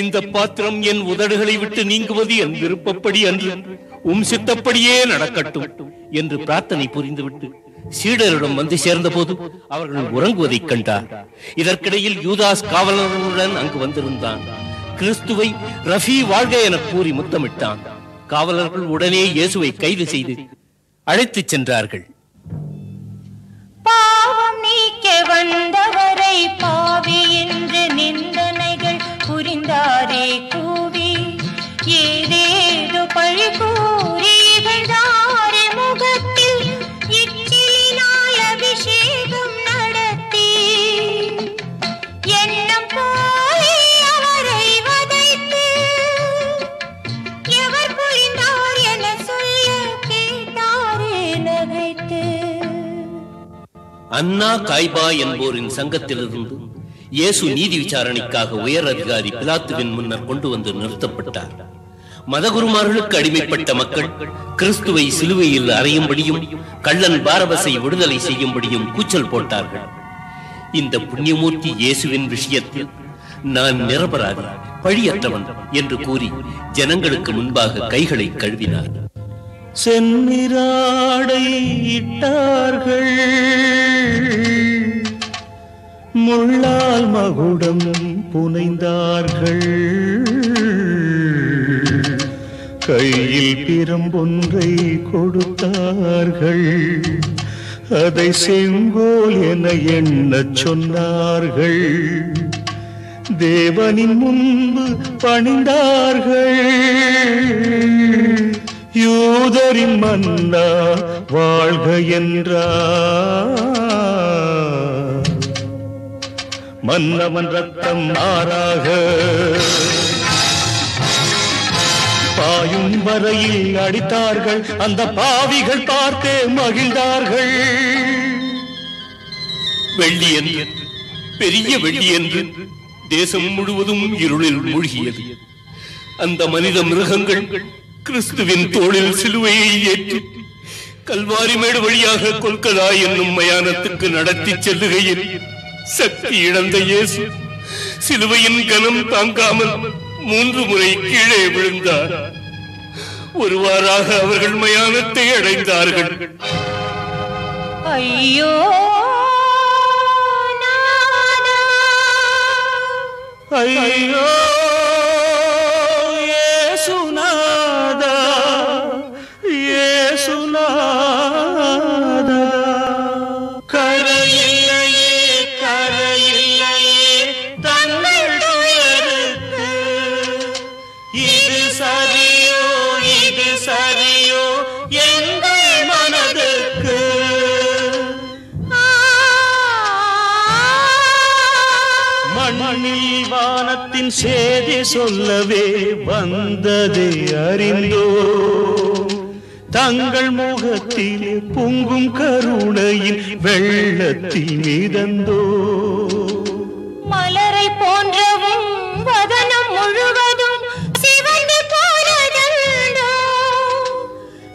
இந்த பாத்திரம் என் உதடுகளை விட்டு நீங்குவது என் விருப்பப்படி அன்று, உம் சித்தப்படியே நடக்கட்டும் என்று பிரார்த்தனை புரிந்துவிட்டு சீடரிடம் வந்து சேர்ந்த போது அவர்கள் உறங்குவதைக் கண்டார். இதற்கிடையில் யூதாஸ் காவலர்களுடன் அங்கு வந்திருந்தான். கிறிஸ்துவை ரஃபி வாழ்க என கூறி முத்தமிட்டான். காவலர்கள் உடனே இயேசுவை கைது செய்து அழைத்துச் சென்றார்கள். பாவம் நீக்க வந்தவரை பாவி என்று நிந்தனைகள் புரிந்தாரே கூவி, ஏதேதோ பழி கூறி இகழ்ந்தாரே முகத்தில் இச்சிலினால் அபிஷேகம் நடத்தி, எண்ணம் போலே அவரை வதைத்து எவர் புரிந்தார் என சொல்ல கேட்டாரே நகைத்து. அன்னா காய்பா என்போரின் சங்கத்திலிருந்து இயேசு நீதி விசாரணைக்காக உயர் அதிகாரி பிலாத்துவின் முன்னர் கொண்டு வந்து நிறுத்தப்பட்டார். மதகுருமார்களுக்கு அடிமைப்பட்ட மக்கள் கிறிஸ்துவை சிலுவையில் அறையும்படியும் கள்ளன் பாரபஸை விடுதலை செய்யும்படியும் கூச்சல் போட்டார்கள். இந்த புண்ணியமூர்த்தி இயேசுவின் விஷயத்தில் நான் நிரபராதி, பழியற்றவன் என்று கூறி ஜனங்களுக்கு முன்பாக கைகளை கழுவினார். செந்நிராடை இட்டார்கள், முள்ளால் மகுடம் புனைந்தார்கள், கையில் பிரம்பொன்றை கொடுத்தார்கள், அதை செங்கோல் என எண்ணச் சொன்னார்கள், தேவனின் முன்பு பணிந்தார்கள், யூதரின் மன்னா வாழ்க என்றார். மன்னவன் ரத்தம் மாறாக பாயும் வரையில் அடித்தார்கள், அந்த பாவிகள் பார்த்தே மகிழ்ந்தார்கள். வெள்ளி என்று, பெரிய வெள்ளி என்று தேசம் முழுவதும் இருளில் மூழ்கியது. அந்த மனித மிருகங்கள் கிறிஸ்துவின் தோளில் சிலுவையை ஏற்றி கல்வாரி மேடு வழியாக கொல்கதா என்னும் மயானத்துக்கு நடத்தி செல்லுகையில் சக்தி இழந்த இயேசு சிலுவையின் கனம் தாங்காமல் 3 முறை கீழே விழுந்தார். ஒருவாறாக அவர்கள் மயானத்தை அடைந்தார்கள். ஐயோ ஐயோ இது சரியோ இது சரியோ எங்கள் மனதுக்கு மண்ணில் வானத்தின் சேதி சொல்லவே வந்ததை அறிந்தோ தங்கள் முகத்திலே பொங்கும் கருணையில் வெள்ளத்தில் மிதந்தோ மலரை போன்றவும் வதனம் முழுவதும் சிவந்து போனதோ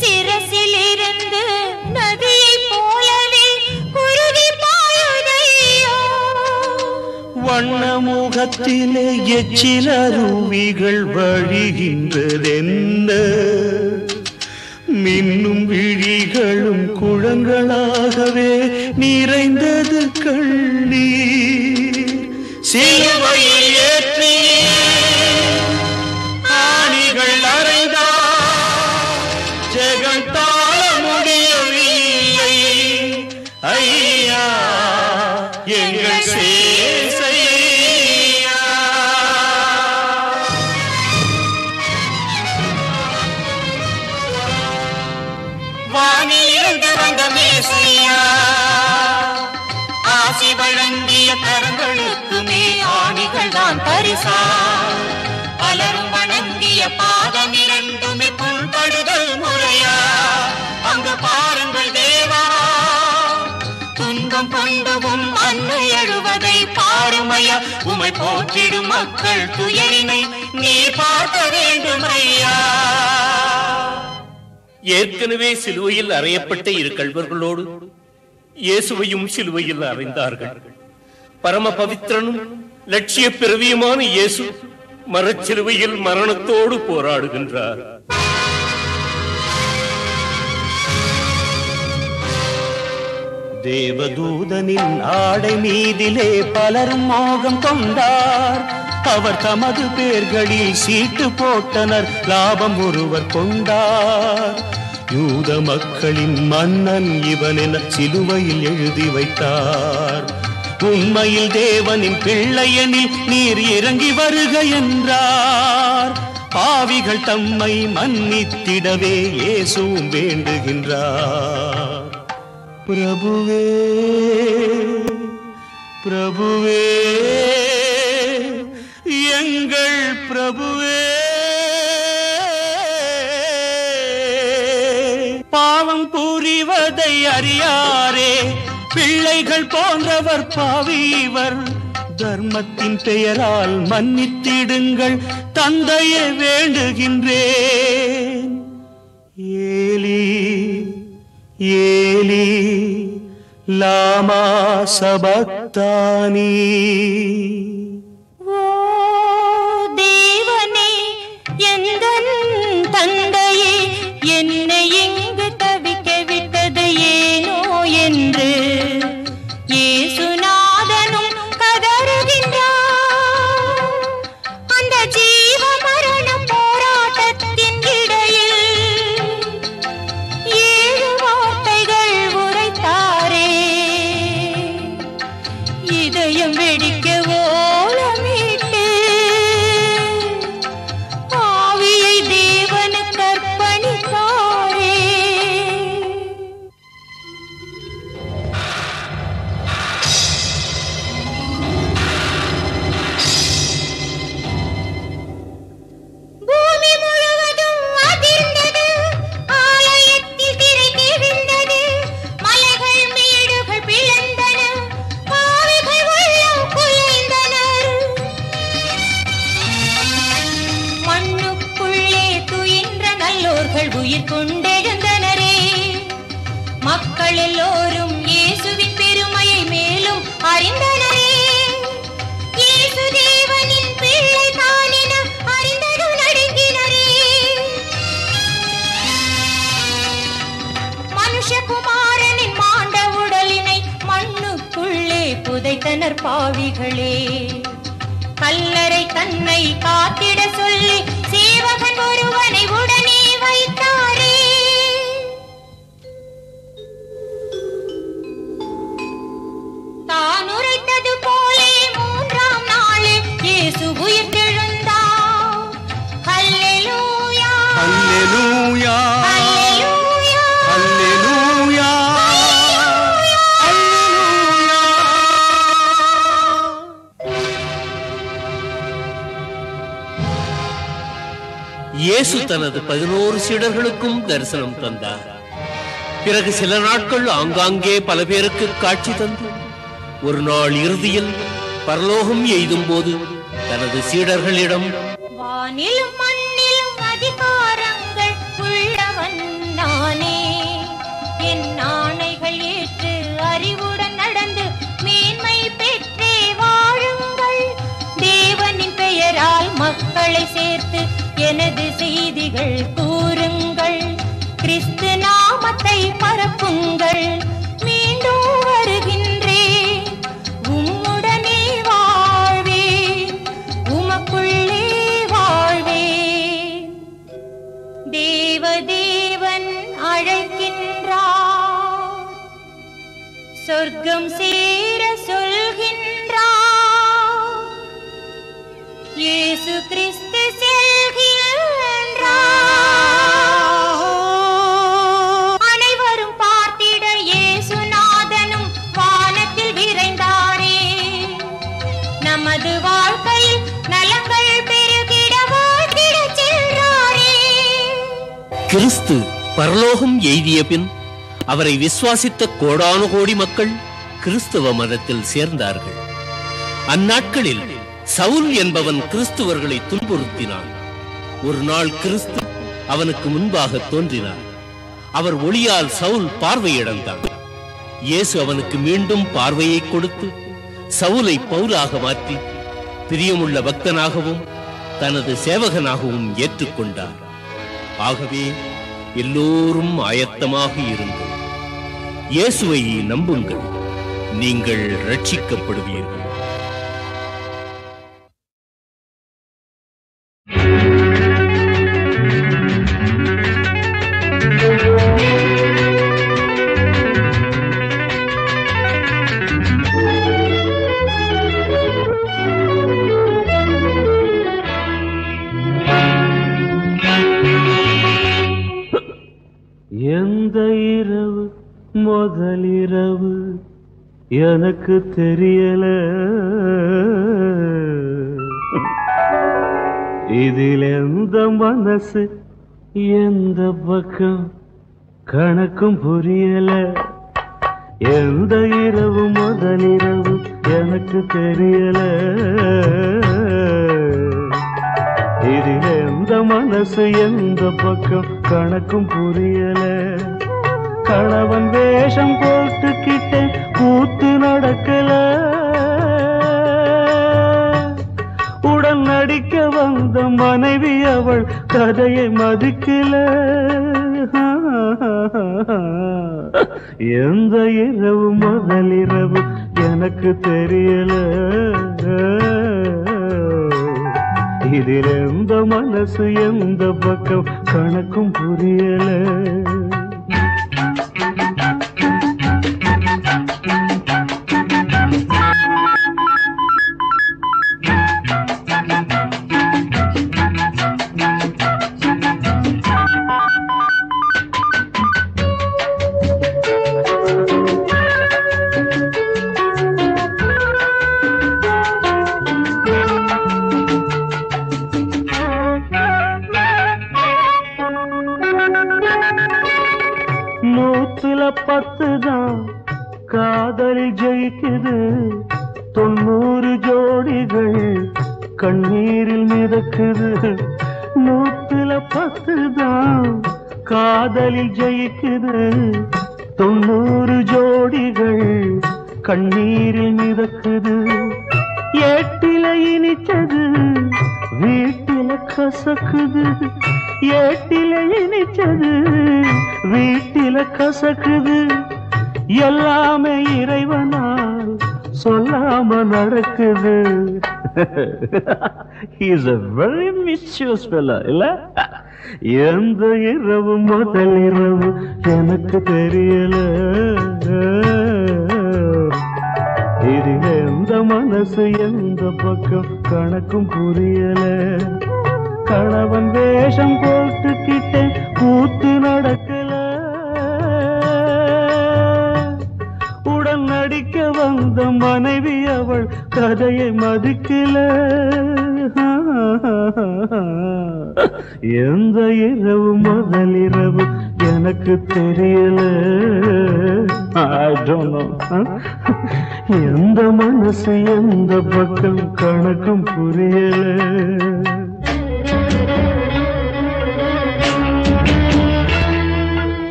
சிரசில் இருந்து நதியை போலவே குருதி பாயுதையோ வண்ண முகத்திலே எச்சில் அருவிகள் வழிகின்றதென்ன மின்னும் விழிகளும் குளங்களாகவே நிறைந்தது கண்ணீர் சிலுவையில் ஏற்றி ஆணிகள் அறைந்தார் ஜெகம் தாழ முடியவில்லை ஐயா எங்கள் சேசையா வானிலிருந்து வந்த மேசையா ஆசி வழங்கிய கரங்களுக்குமே ஆணிகள் தான் பரிசா பலரும் வணங்கிய பாதம் இரண்டுமே புண்படுதல் முறையா அங்கு பாருங்கள் தேவா துன்பம் கொண்டவும் அன்னை எழுவதை பாருமையா உமை போற்றிடும் மக்கள் துயரினை நீ பார்க்க வேண்டும் ஐயா ஏற்கனவே சிலுவையில் அறையப்பட்ட இரு கள்வர்களோடு இயேசுவையும் சிலுவையில் அறைந்தார்கள். பரம பவித்திரனும் லட்சிய பிறவியுமான இயேசு மரச்சிலுவையில் மரணத்தோடு போராடுகின்றார். தேவதூதனின் ஆடை மீதிலே பலரும் மோகம் கொண்டார். அவர் தமது பேர்களில் சீட்டு போட்டனர், லாபம் ஒருவர் கொண்டார். யூத மக்களின் மன்னன் இவன் என சிலுவையில் எழுதி வைத்தார். உண்மையில் தேவனின் பிள்ளையனில் நீர் இறங்கி வருக என்றார். பாவிகள் தம்மை மன்னித்திடவே இயேசுவும் வேண்டுகின்றார். பிரபுவே பிரபுவே எங்கள் பிரபுவே, பாவம் புரிவதை அறியாரே பிள்ளைகள் போன்றவர் பாவிவர். தர்மத்தின் பெயரால் மன்னித்திடுங்கள் தந்தையை வேண்டுகின்றேன். ஏலி ஏலி லாமா சபக்தானி. ஓ தேவனே எந்தன் தந்தையே, என்னை இங்கு தவிக்க விட்டது ஏனோ என்று இயேசுநாதனும் கதறுகின்றார். அந்த ஜீவ மரண போராட்டத்தின் இடையில் 7 வார்த்தைகள் உரைத்தாரே, இதயம் வெடிக்க ஓலமிட்டு ஆவியை தேவனுக்கு அர்ப்பணித்தாரே. பூமி முழுவதும் அதிர்ந்தது, ஆலயத்தில் திரை கிழிந்தது, மலைகள் மேடுகள் பிளந்தன, பாவிகள் உள்ளம் குலைந்தனர். மண்ணுக்குள்ளே துயின்ற நல்லோர்கள் உயிர் கொண்டெழுந்தனரே. மக்கள் எல்லோரும் இயேசுவின் பெருமையை மேலும் அறிந்தனரே. இயேசு தேவனின் பிள்ளை தானென அறிந்ததும் நடுங்கினரே. மனுஷகுமாரனின் மாண்ட உடலினை மண்ணுக்குள்ளே புதைத்தனர் பாவிகளே. கல்லறை தன்னை காத்திட சொல்லி சேவகன் ஒருவனை உடனே வைத்தாரே. தான் உரைத்தது போலே 3ஆம் நாளில் இயேசு உயிர்த்தெழுந்தார். இயேசு தனது 11 சீடர்களுக்கும் தரிசனம் தந்தார். பிறகு சில நாட்கள் ஆங்காங்கே பல பேருக்கு காட்சி தந்து ஒரு நாள் இறுதியில் பரலோகம் எய்தும் போது தனது சீடர்களிடம், வானிலும் மண்ணிலும் அதிகாரங்கள் உள்ளவன் நானே, என் ஆணைகள் ஏற்று அறிவுடன் நடந்து மேன்மை பெற்றே வாழுங்கள். தேவனின் பெயரால் மக்களை சேர்த்து எனது செய்திகள் கூறுங்கள். கிறிஸ்து நாமத்தை பரப்புங்கள். மீண்டும் வருகின்றேன், உம்முடனே வாழ்வேன், உமக்குள்ளே வாழ்வேன். தேவதேவன் அழைக்கின்றார், சொர்க்கம் சேர சொல்கின்றார். இயேசு கிறிஸ்து செல்கின்றார். அனைவரும் பார்த்திட இயேசுநாதனும் வானத்தில் விரைந்தாரே. நமது வாழ்க்கையில் நலங்கள் பெருகிட வாழ்த்திட சென்றாரே. கிறிஸ்து பரலோகம் எய்திய பின் அவரை விசுவாசித்த கோடானு கோடி மக்கள் கிறிஸ்தவ மதத்தில் சேர்ந்தார்கள். அந்நாட்களில் சவுல் என்பவன் கிறிஸ்துவர்களை துன்புறுத்தினான். ஒரு நாள் கிறிஸ்து அவனுக்கு முன்பாக தோன்றினார். அவர் ஒளியால் சவுல் பார்வையிழந்தான். இயேசு அவனுக்கு மீண்டும் பார்வையை கொடுத்து சவுலை பவுலாக மாற்றி பிரியமுள்ள பக்தனாகவும் தனது சேவகனாகவும் ஏற்றுக்கொண்டார். ஆகவே எல்லோரும் ஆயத்தமாக இருங்கள். இயேசுவை நம்புங்கள், நீங்கள் ரட்சிக்கப்படுவீர்கள். எந்த இரவு முதலிரவு எனக்கு தெரியல, இதில் எந்த மனசு எந்த பக்கம் கணக்கும் புரியல. எந்த இரவு முதலிரவு எனக்கு தெரியல, இதில் எந்த மனசு எந்த பக்கம் கணக்கும் புரியல. கணவன் வேஷம் போட்டுக்கிட்டேன், கூத்து நடக்கல. உடன் நடிக்க வந்த மனைவி அவள் கதையை மதிக்கல. எந்த இரவு முதலிரவு எனக்கு தெரியல, இதில் எந்த மனசு எந்த பக்கம் கணக்கும் புரியல. நூத்துல 10 தான் காதலில் ஜெயிக்குது, 90 ஜோடிகள் கண்ணீரில் மிதக்குது. நூத்துல 10 தான் காதலில் ஜெயிக்குது, 90 ஜோடிகள் கண்ணீரில் மிதக்குது. ஏட்டில இனிச்சது வீட்டில கசக்குது, ஏட்டில இனிச்சது வீட்டில கசக்குது. எல்லாமே இறைவனால் சொல்லாம நடக்குது. He is a very mischievous fellow, இல்ல? எந்த இரவு முதல் இரவு எனக்கு தெரியல, இதில் எந்த மனசு எந்த பக்கம் கணக்கும் புரியல. கணவன் வேஷம் போட்டுக்கிட்டேன், கூத்து நடக்கல. உடன் நடிக்க வந்த மனைவி அவள் கதையை மதிக்கல. எந்த இரவு முதலிரவு எனக்கு தெரியல. I don't know. எந்த மனசு எந்த பக்கம் கணக்கும் புரியல.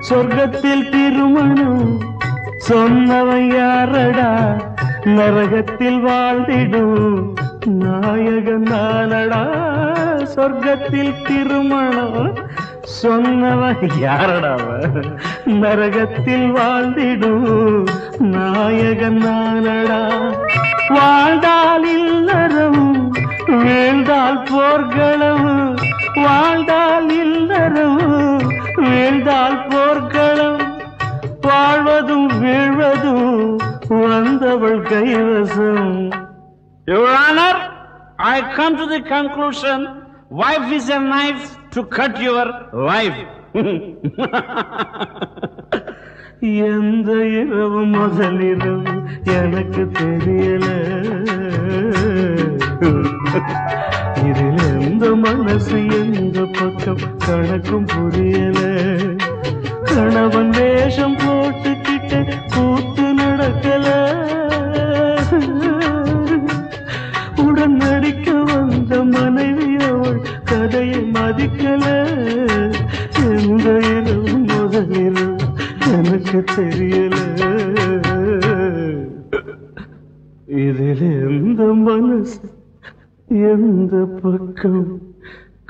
சொர்க்கத்தில் திருமணம் சொன்னவன் யாரடா, நரகத்தில் வாழ்ந்திடும் நாயகன் நானடா. சொர்க்கத்தில் திருமணம் சொன்னவன் யாரடா, நரகத்தில் வாழ்ந்திடும் நாயகன் நானடா. வாழ்ந்தால் இல்லறம் வீழ்ந்தால் போர்களம், வாழ்ந்தால் இல்லறம் வீழ்ந்தால் போர்களம், வாழ்வதும் வீழ்வதும் வந்தவள் கைவசம். Your Honor, I come to the conclusion, wife is a knife to cut your life. எந்த இரவு முதலிரவு எனக்கு தெரியல. இதில் எந்த மனசு எந்த பக்கம் கணக்கும் புரியல. கணவன் வேஷம் போட்டுக்கிட்டு கூத்து நடக்கல, உடன் நடிக்க வந்த மனைவி அவள் கதையை மதிக்கல. எந்த இரவு முதலிரவு எனக்கு தெரியல. இதில் எந்த மனசு எந்த பக்கம்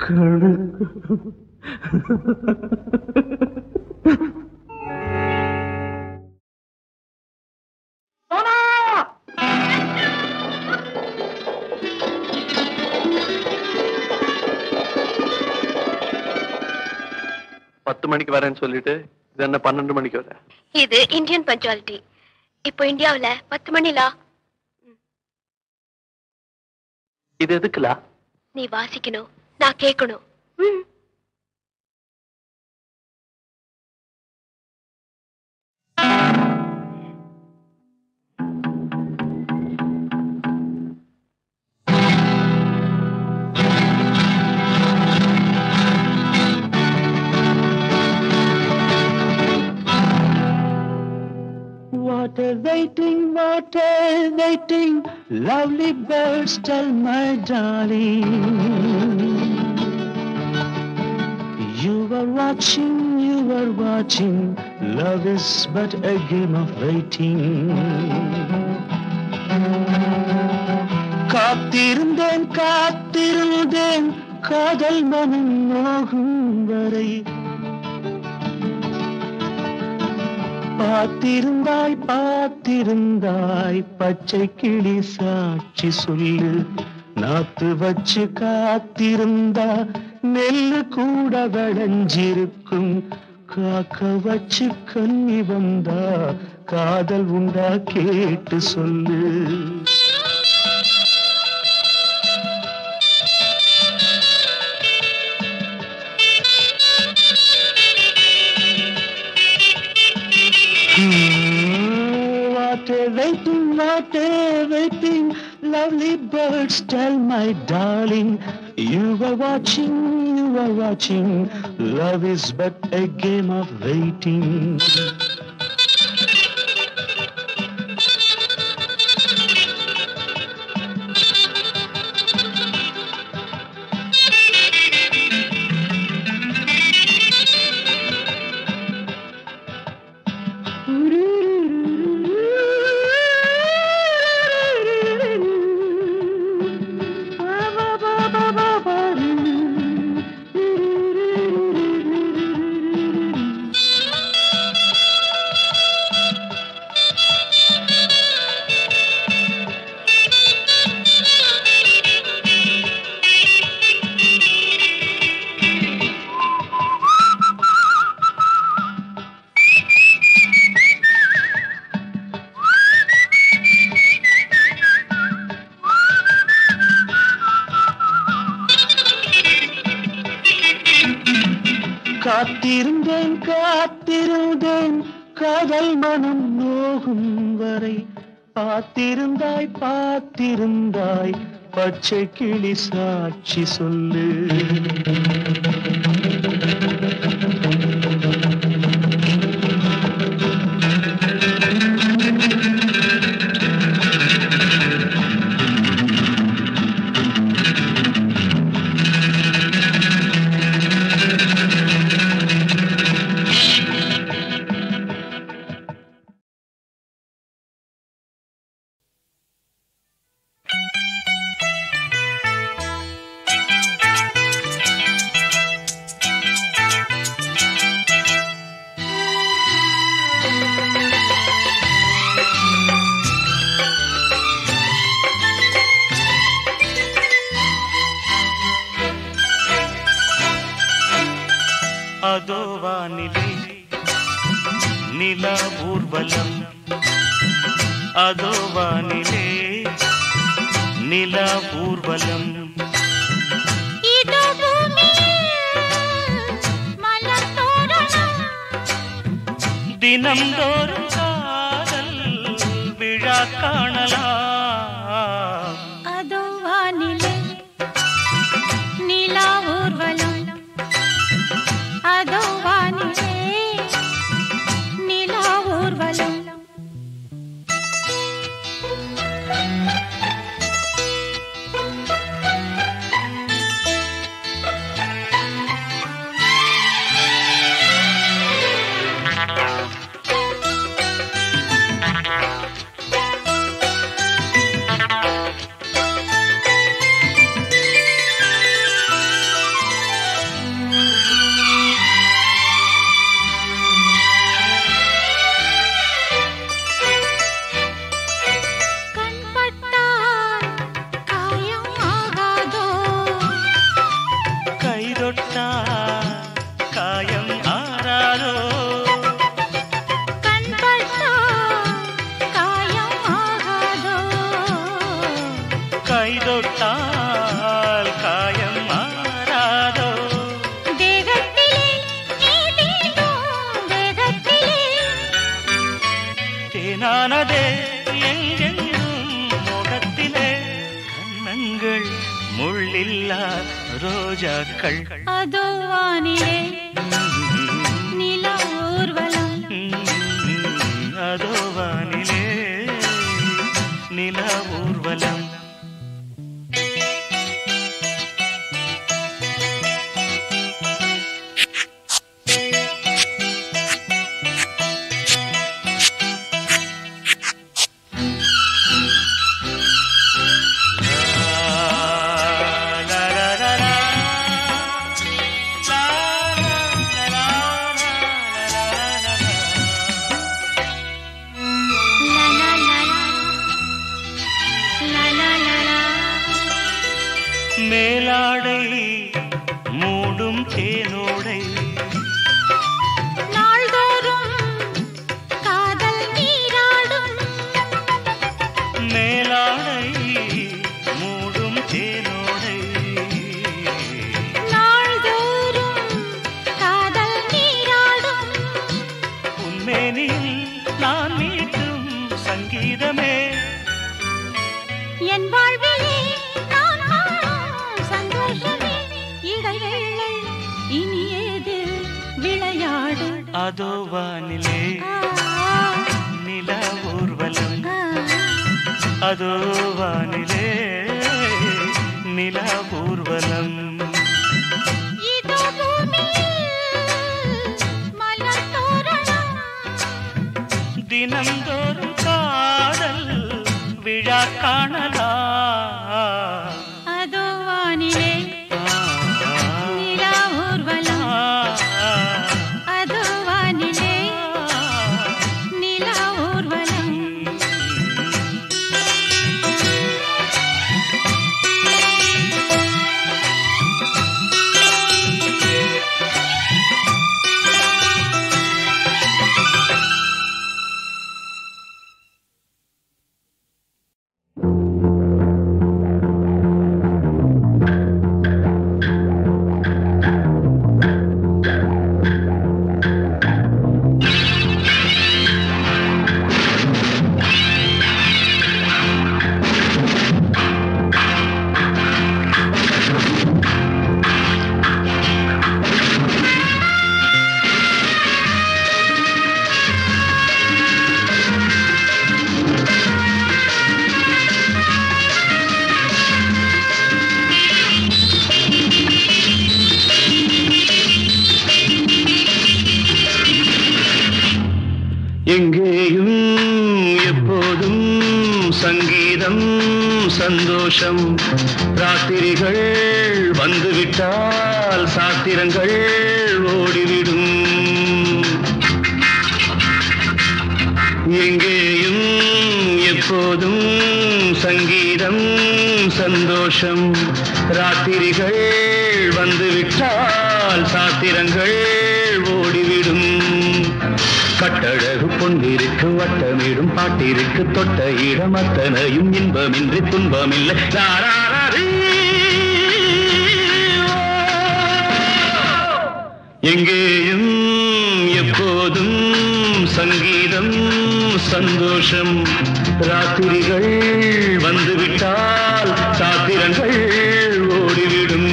கணக்கு. பத்து மணிக்கு வரேன்னு சொல்லிட்டு இது என்ன 12 மணிக்கு வர? இது இந்தியன் பஞ்சுவாலிட்டி. இப்போ இந்தியாவுல 10 மணிலா. இது எதுக்குலா? நீ வாசிக்கணும், நான் கேட்கணும். What a waiting, lovely birds tell my darling. You were watching, love is but a game of waiting. காத்திருந்தேன் காதல் மனம் நோகும் வரை. பார்த்திருந்தாய் பச்சை கிளி சாட்சி சொல்லு. நாத்து வச்சு காத்திருந்தா நெல்லு கூட விளைஞ்சிருக்கும். காக்க வச்சு கண்ணி வந்தா காதல் உண்டா கேட்டு சொல்லு. What a waiting, lovely birds tell my darling. You were watching, love is but a game of waiting. காத்திருந்தேன் காத்திருந்தேன் காதல் மனம் நோகும் வரை பார்த்திருந்தாய் பார்த்திருந்தாய் பச்சை கிளி சாட்சி சொல்லு. அதோ வானிலே நிலா ஊர்வலம், அதோ வானிலே நிலா ஊர்வலம். இதோ பூமியில் மலர் தோரணம், தினம்தோறும் காதல் விழா காணலாம். அதோ வானிலே நிலா ஊர்வலம், அதோ வானிலே நிலா ஊர்வலம். காயம் ஆறாதோ, கண்பட்டா காயம் ஆகாதோ, கைதொட்டால் காயம் ஆறாதோ. தேகத்திலே நீ தீண்டும் தேகத்திலே தேனானதே எங்கெங்கும் முகத்திலே, கண்ணங்கள் முள்ளில்லா ரோஜாக்கள். அதோ வானிலே நிலா ஊர்வலம், அதோ வானிலே நிலா ஊர்வலம். மேலாடை மூடும் தேனோடை, நாள்தோறும் காதல் நீராடும். மேலாடை மூடும் தேனோடை, நாள்தோறும் காதல் நீராடும். உன்மேனில் நான் மீட்டும் சங்கீதமே, என் வாழ்விலே நான் காணும் சந்தோஷமே. இடைவேளை இனியேது விளையாடு. அதோ வானிலே ஆ, நிலா ஊர்வலம், ஆ, அதோ வானிலே நிலா ஊர்வலம். இதோ பூமியில் மலர் தோரணம், தினம்தோறும் காதல் விழா காணலாம். அதோ வானிலே நிலா ஊர்வலம், அதோ வானிலே நிலா ஊர்வலம். எங்கேயும் எப்போதும் சங்கீதம் சந்தோஷம் ராத்திரிகள் வந்துவிட்டால் சாத்திரங்கள் ஓடிவிடும் எங்கேயும் எப்போதும் சங்கீதம் சந்தோஷம் ராத்திரிகள் வந்துவிட்டால் சாத்திரங்கள் ஓடிவிடும் கட்டழகு பொன்னிருக்கு வட்டமிடும் பாட்டிற்கு தொட்ட இடம் அத்தனையும் இன்பமின்றி துன்பமில்லை எங்கேயும் எப்போதும் சங்கீதம் சந்தோஷம் ராத்திரிகள் வந்துவிட்டால் சாத்திரங்கள் ஓடிவிடும்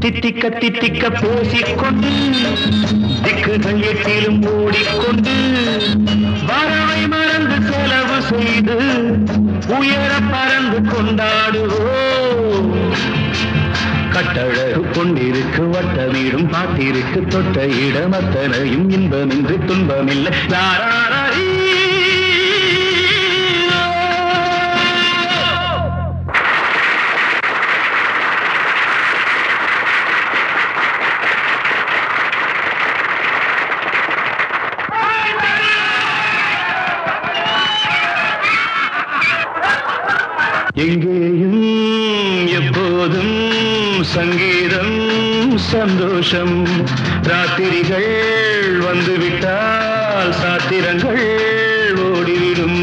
தித்திக்க தித்திக்க பேசிக்கொண்டு திக்குகள் எட்டிலும் ஓடிக்கொண்டு வரவை மறந்து செலவு செய்து உயர பறந்து கொண்டாடுவோம் கட்டழகு பொன்னிருக்கு வட்டமீடும் பாட்டிற்கு தொட்ட இடம் அத்தனையும் இன்பமின்றி துன்பமில்லை எங்கேயும் எப்போதும் சங்கீதம் சந்தோஷம் ராத்திரிகள் வந்துவிட்டால் சாத்திரங்கள் ஓடிவிடும்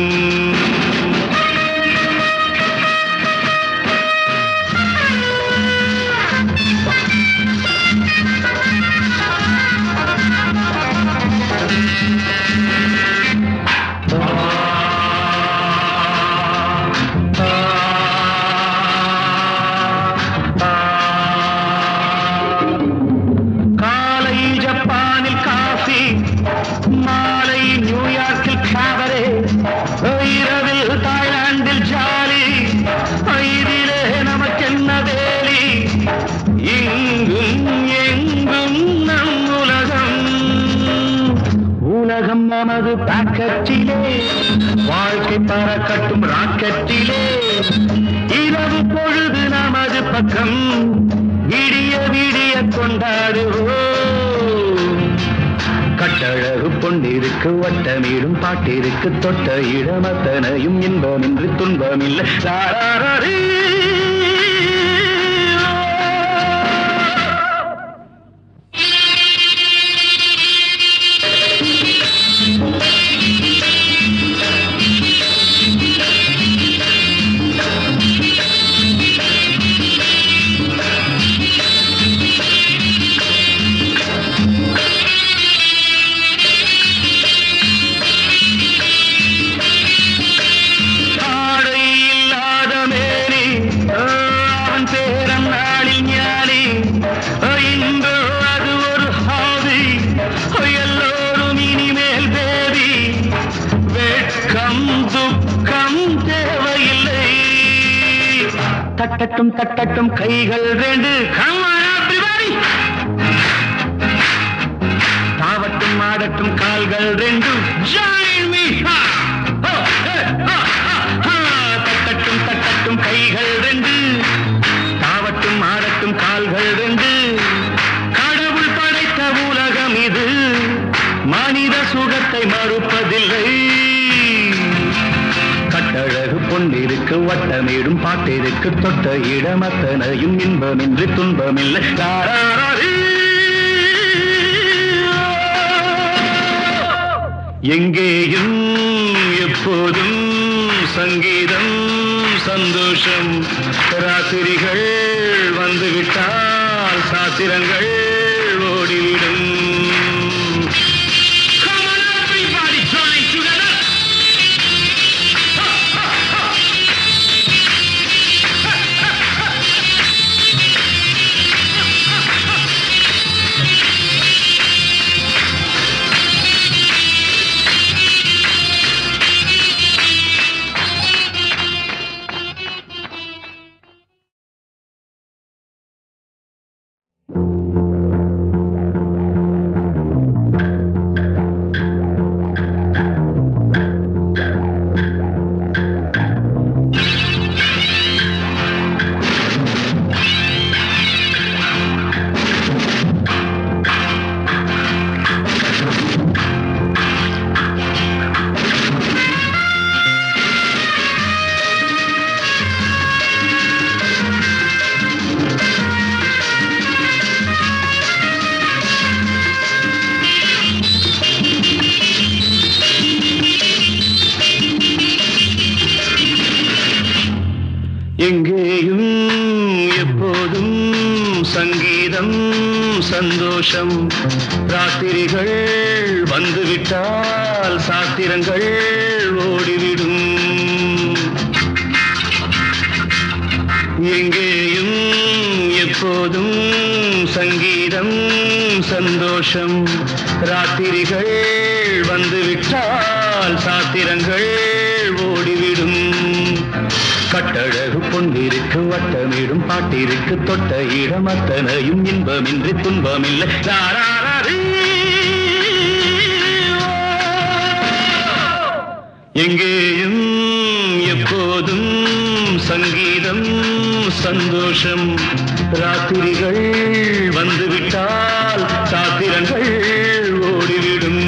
நமது பாக்கெட்டிலே வாழ்க்கை பறக்கட்டும் ராக்கெட்டிலே இரவு பொழுது நமது பக்கம் விடிய விடிய கொண்டாடுவோம் கட்டழகு பொன்னிருக்கு வட்டமீடும் பாட்டிற்கு தொட்ட இடம் அத்தனையும் இன்பமின்றி துன்பமில்லை தட்டட்டும் தட்டட்டும் கைகள் ரெண்டு தாவட்டும் ஆடட்டும் கால்கள் ரெண்டு தட்டட்டும் தட்டட்டும் கைகள் ரெண்டு தாவட்டும் ஆடட்டும் கால்கள் ரெண்டு கடவுள் படைத்த உலகம் இது மனித சுகத்தை மறுப்பதில்லை கட்டழகு பொன்னிருக்கு வட்டமேடும் பாட்டிற்கு தொட்ட இடமத்தனையும் இன்பமின்றி துன்பமில்லை. எங்கேயும் எப்போதும் சங்கீதம் சந்தோஷம். ராத்திரிகள் வந்துவிட்டால் சாத்திரங்கள் ஓடிவிடும். எங்கேயும் எப்போதும் சங்கீதம் சந்தோஷம். ராத்திரிகள் வந்துவிட்டால் சாத்திரங்கள் ஓடிவிடும். எங்கேயும் எப்போதும் சங்கீதம் சந்தோஷம். ராத்திரிகள் வந்துவிட்டால் சாத்திரங்கள் ஓடிவிடும். கட்டழகு பொன்னிருக்கு வட்டமிடும் பாட்டிற்கு தொட்ட இடமத்தனையும் இன்பமின்றி துன்பமில்லை. எங்கேயும் எப்போதும் சங்கீதம் சந்தோஷம். ராத்திரிகள் வந்துவிட்டால் சாத்திரங்கள் ஓடிவிடும்.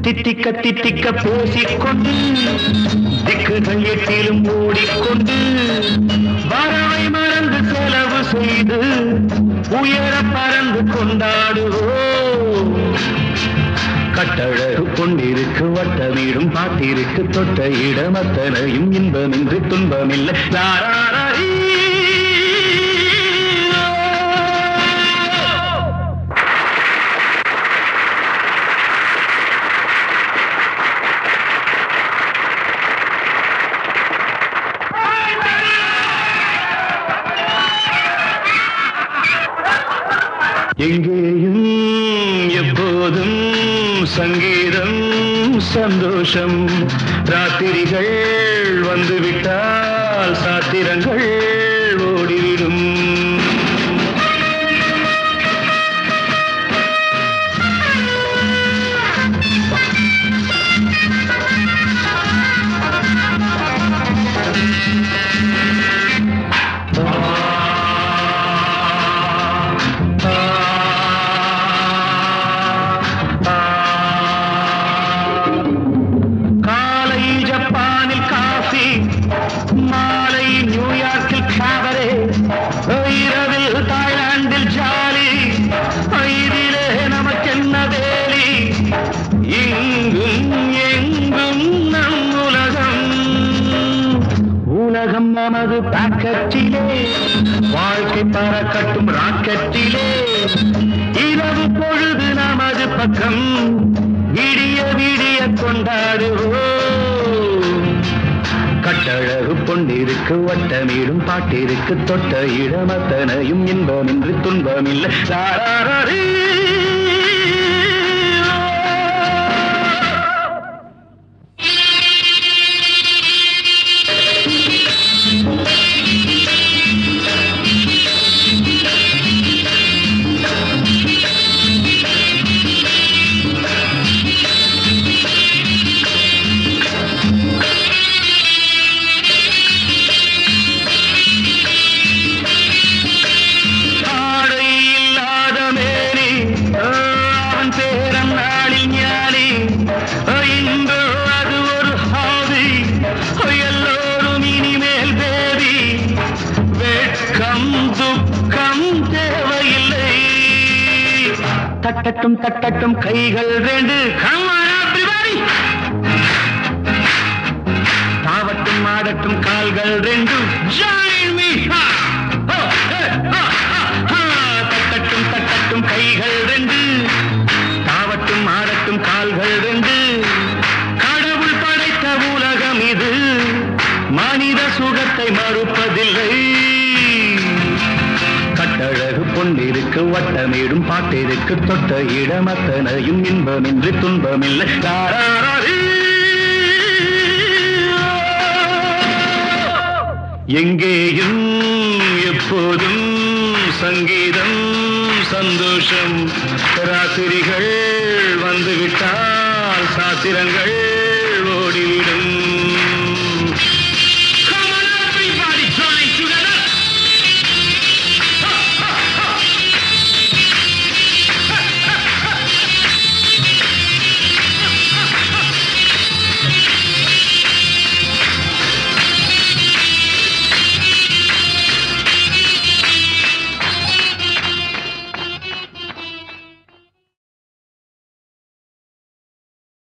தித்திக்க தித்திக்க பேசிக்கொண்டு திக்குகள் எட்டிலும் ஓடிக்கொண்டு வரவை மறந்து செலவு செய்து உயர பறந்து கொண்டாடுவோம். கட்டழகு பொன்னிருக்கு வட்டமீடும் பாட்டிற்கு தொட்ட இடமத்தனையும் இன்பமின்றி துன்பமில்லை. எங்கேயும் எப்போதும் சங்கீதம் சந்தோஷம். ராத்திரிகள் வந்துவிட்டால் சாத்திரங்கள் ஓடிவிடும். மாலை நியூயார்க்கில் காபரே, உலகம் நமது பாக்கெட்டிலே, வாழ்க்கை பறக்கட்டும் ராக்கெட்டிலே, இரவு பொழுது நமது பக்கம், விடிய விடிய கொண்டாடுவோம். கட்டழகு பொன்னிருக்கு வட்டமிடும் பாட்டிற்கு தொட்ட இடமத்தனையும் இன்பமின்றி துன்பமில்லை. தட்டட்டும் தட்டட்டும் கைகள் ரெண்டு, தாவட்டும் ஆடட்டும் கால்கள் ரெண்டு, தட்டட்டும் தட்டட்டும் கைகள் ரெண்டு, தாவட்டும் ஆடட்டும் கால்கள் ரெண்டு. கடவுள் படைத்த உலகம் இது, மனித சுகத்தை மறுப்பதில்லை. கட்டழகு பொன்னிருக்கு வட்டமிடும் பாட்டிற்கு தொட்ட இடமத்தனையும் இன்பமின்றி துன்பமில்லை. எங்கேயும் எப்போதும் சங்கீதம் சந்தோஷம். ராத்திரிகள் வந்துவிட்டால் சாத்திரங்கள்